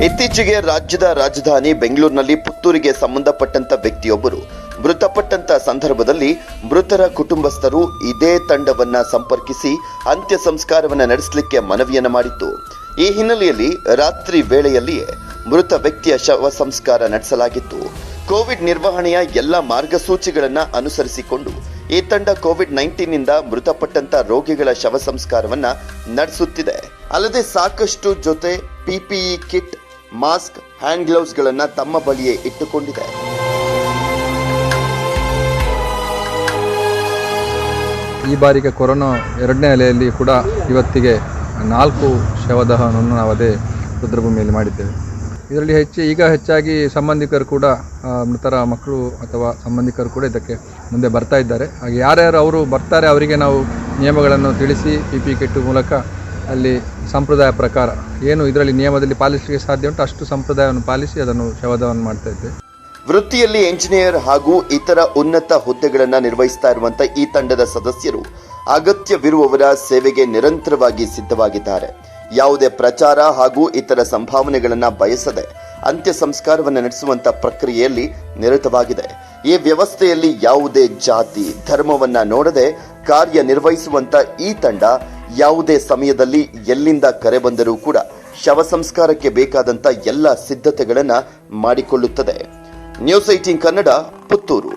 ಇತ್ತೀಚೆಗೆ ರಾಜ್ಯದ ರಾಜಧಾನಿ ಬೆಂಗಳೂರಿನಲ್ಲಿ ಪುತ್ತೂರಿಗೆ ಸಂಬಂಧಪಟ್ಟಂತ ವ್ಯಕ್ತಿಯೊಬ್ಬರು ಮೃತಪಟ್ಟಂತ ಸಂದರ್ಭದಲ್ಲಿ ಮೃತರ ಕುಟುಂಬಸ್ಥರು ಇದೇ ತಂಡವನ್ನ ಸಂಪರ್ಕಿಸಿ ಅಂತ್ಯ ಸಂಸ್ಕಾರವನ್ನ ನಡೆಸಲಿಕ್ಕೆ ಮನವಿಯನ್ನ ಮಾಡಿತ್ತು. ಈ ಹಿನ್ನೆಲೆಯಲ್ಲಿ ರಾತ್ರಿ ವೇಳೆಯಲ್ಲಿಯೇ ಮೃತ ವ್ಯಕ್ತಿಯ ಶವ ಸಂಸ್ಕಾರ ನಡೆಸಲಾಗಿತ್ತು. ಕೋವಿಡ್ ನಿರ್ವಹಣೆಯ ಎಲ್ಲ ಮಾರ್ಗಸೂಚಿಗಳನ್ನ ಅನುಸರಿಸಿಕೊಂಡು ಈ ತಂಡ ಕೋವಿಡ್-19 ನಿಂದ ಮೃತಪಟ್ಟಂತ ರೋಗಿಗಳ ಶವ ಸಂಸ್ಕಾರವನ್ನ ನಡೆಸುತ್ತಿದೆ. ಅಲ್ಲದೆ ಸಾಕಷ್ಟು ಜೊತೆ PPE ಕಿಟ್, ಮಾಸ್ಕ್, ಹ್ಯಾಂಡ್ ಗ್ಲೌಸ್ಗಳನ್ನ ತಮ್ಮ ಬಳಿಯೇ ಇಟ್ಟುಕೊಂಡಿದೆ. ಈ ಬಾರಿಗೆ ಕೊರೋನಾ 2ನೇ ಅಲೆಯಲ್ಲಿ ಕೂಡ ಇವತ್ತಿಗೆ 4 ಶವದಹನವನ್ನು ನಾವು ಅದೇ ರುದ್ರಭೂಮಿಯಲ್ಲಿ ಮಾಡಿದ್ದೇವೆ. ಇದರಲ್ಲಿ ಹೆಚ್ಚಾಗಿ ಸಂಬಂಧಿಕರು ಕೂಡ ಮೃತರ ಮಕ್ಕಳು ಅಥವಾ ಸಂಬಂಧಿಕರು ಕೂಡ ಇದಕ್ಕೆ ಮುಂದೆ ಬರ್ತಾ ಇದ್ದಾರೆ. ಹಾಗೆ ಯಾರ್ಯಾರು ಅವರು ಬರ್ತಾರೆ ಅವರಿಗೆ ನಾವು ನಿಯಮಗಳನ್ನು ತಿಳಿಸಿ PPE ಕಿಟ್ ಮೂಲಕ ಅಲ್ಲಿ ಸಂಪ್ರದಾಯ ಪ್ರಕಾರ ಏನು ಇದರಲ್ಲಿ ನಿಯಮದಲ್ಲಿ ಪಾಲಿಸಲಿಕ್ಕೆ ಸಾಧ್ಯ ಉಂಟು ಅಷ್ಟು ಸಂಪ್ರದಾಯವನ್ನು ಪಾಲಿಸಿ ಅದನ್ನು ಶವದಹನ ಮಾಡ್ತಾ ಇದ್ದೇವೆ. ವೃತ್ತಿಯಲ್ಲಿ ಎಂಜಿನಿಯರ್ ಹಾಗೂ ಇತರ ಉನ್ನತ ಹುದ್ದೆಗಳನ್ನು ನಿರ್ವಹಿಸ್ತಾ ಇರುವಂತ ಈ ತಂಡದ ಸದಸ್ಯರು ಅಗತ್ಯವಿರುವವರ ಸೇವೆಗೆ ನಿರಂತರವಾಗಿ ಸಿದ್ಧವಾಗಿದ್ದಾರೆ. ಯಾವುದೇ ಪ್ರಚಾರ ಹಾಗೂ ಇತರ ಸಂಭಾವನೆಗಳನ್ನ ಬಯಸದೆ ಅಂತ್ಯ ಸಂಸ್ಕಾರವನ್ನು ನಡೆಸುವಂತ ಪ್ರಕ್ರಿಯೆಯಲ್ಲಿ ನಿರತವಾಗಿದೆ. ಈ ವ್ಯವಸ್ಥೆಯಲ್ಲಿ ಯಾವುದೇ ಜಾತಿ, ಧರ್ಮವನ್ನ ನೋಡದೆ ಕಾರ್ಯನಿರ್ವಹಿಸುವಂತ ಈ ತಂಡ ಯಾವುದೇ ಸಮಯದಲ್ಲಿ ಎಲ್ಲಿಂದ ಕರೆ ಬಂದರೂ ಕೂಡ ಶವ ಸಂಸ್ಕಾರಕ್ಕೆ ಬೇಕಾದಂತ ಎಲ್ಲ ಸಿದ್ಧತೆಗಳನ್ನ ಮಾಡಿಕೊಳ್ಳುತ್ತದೆ. ನ್ಯೂಸ್ 18 ಕನ್ನಡ, ಪುತ್ತೂರು.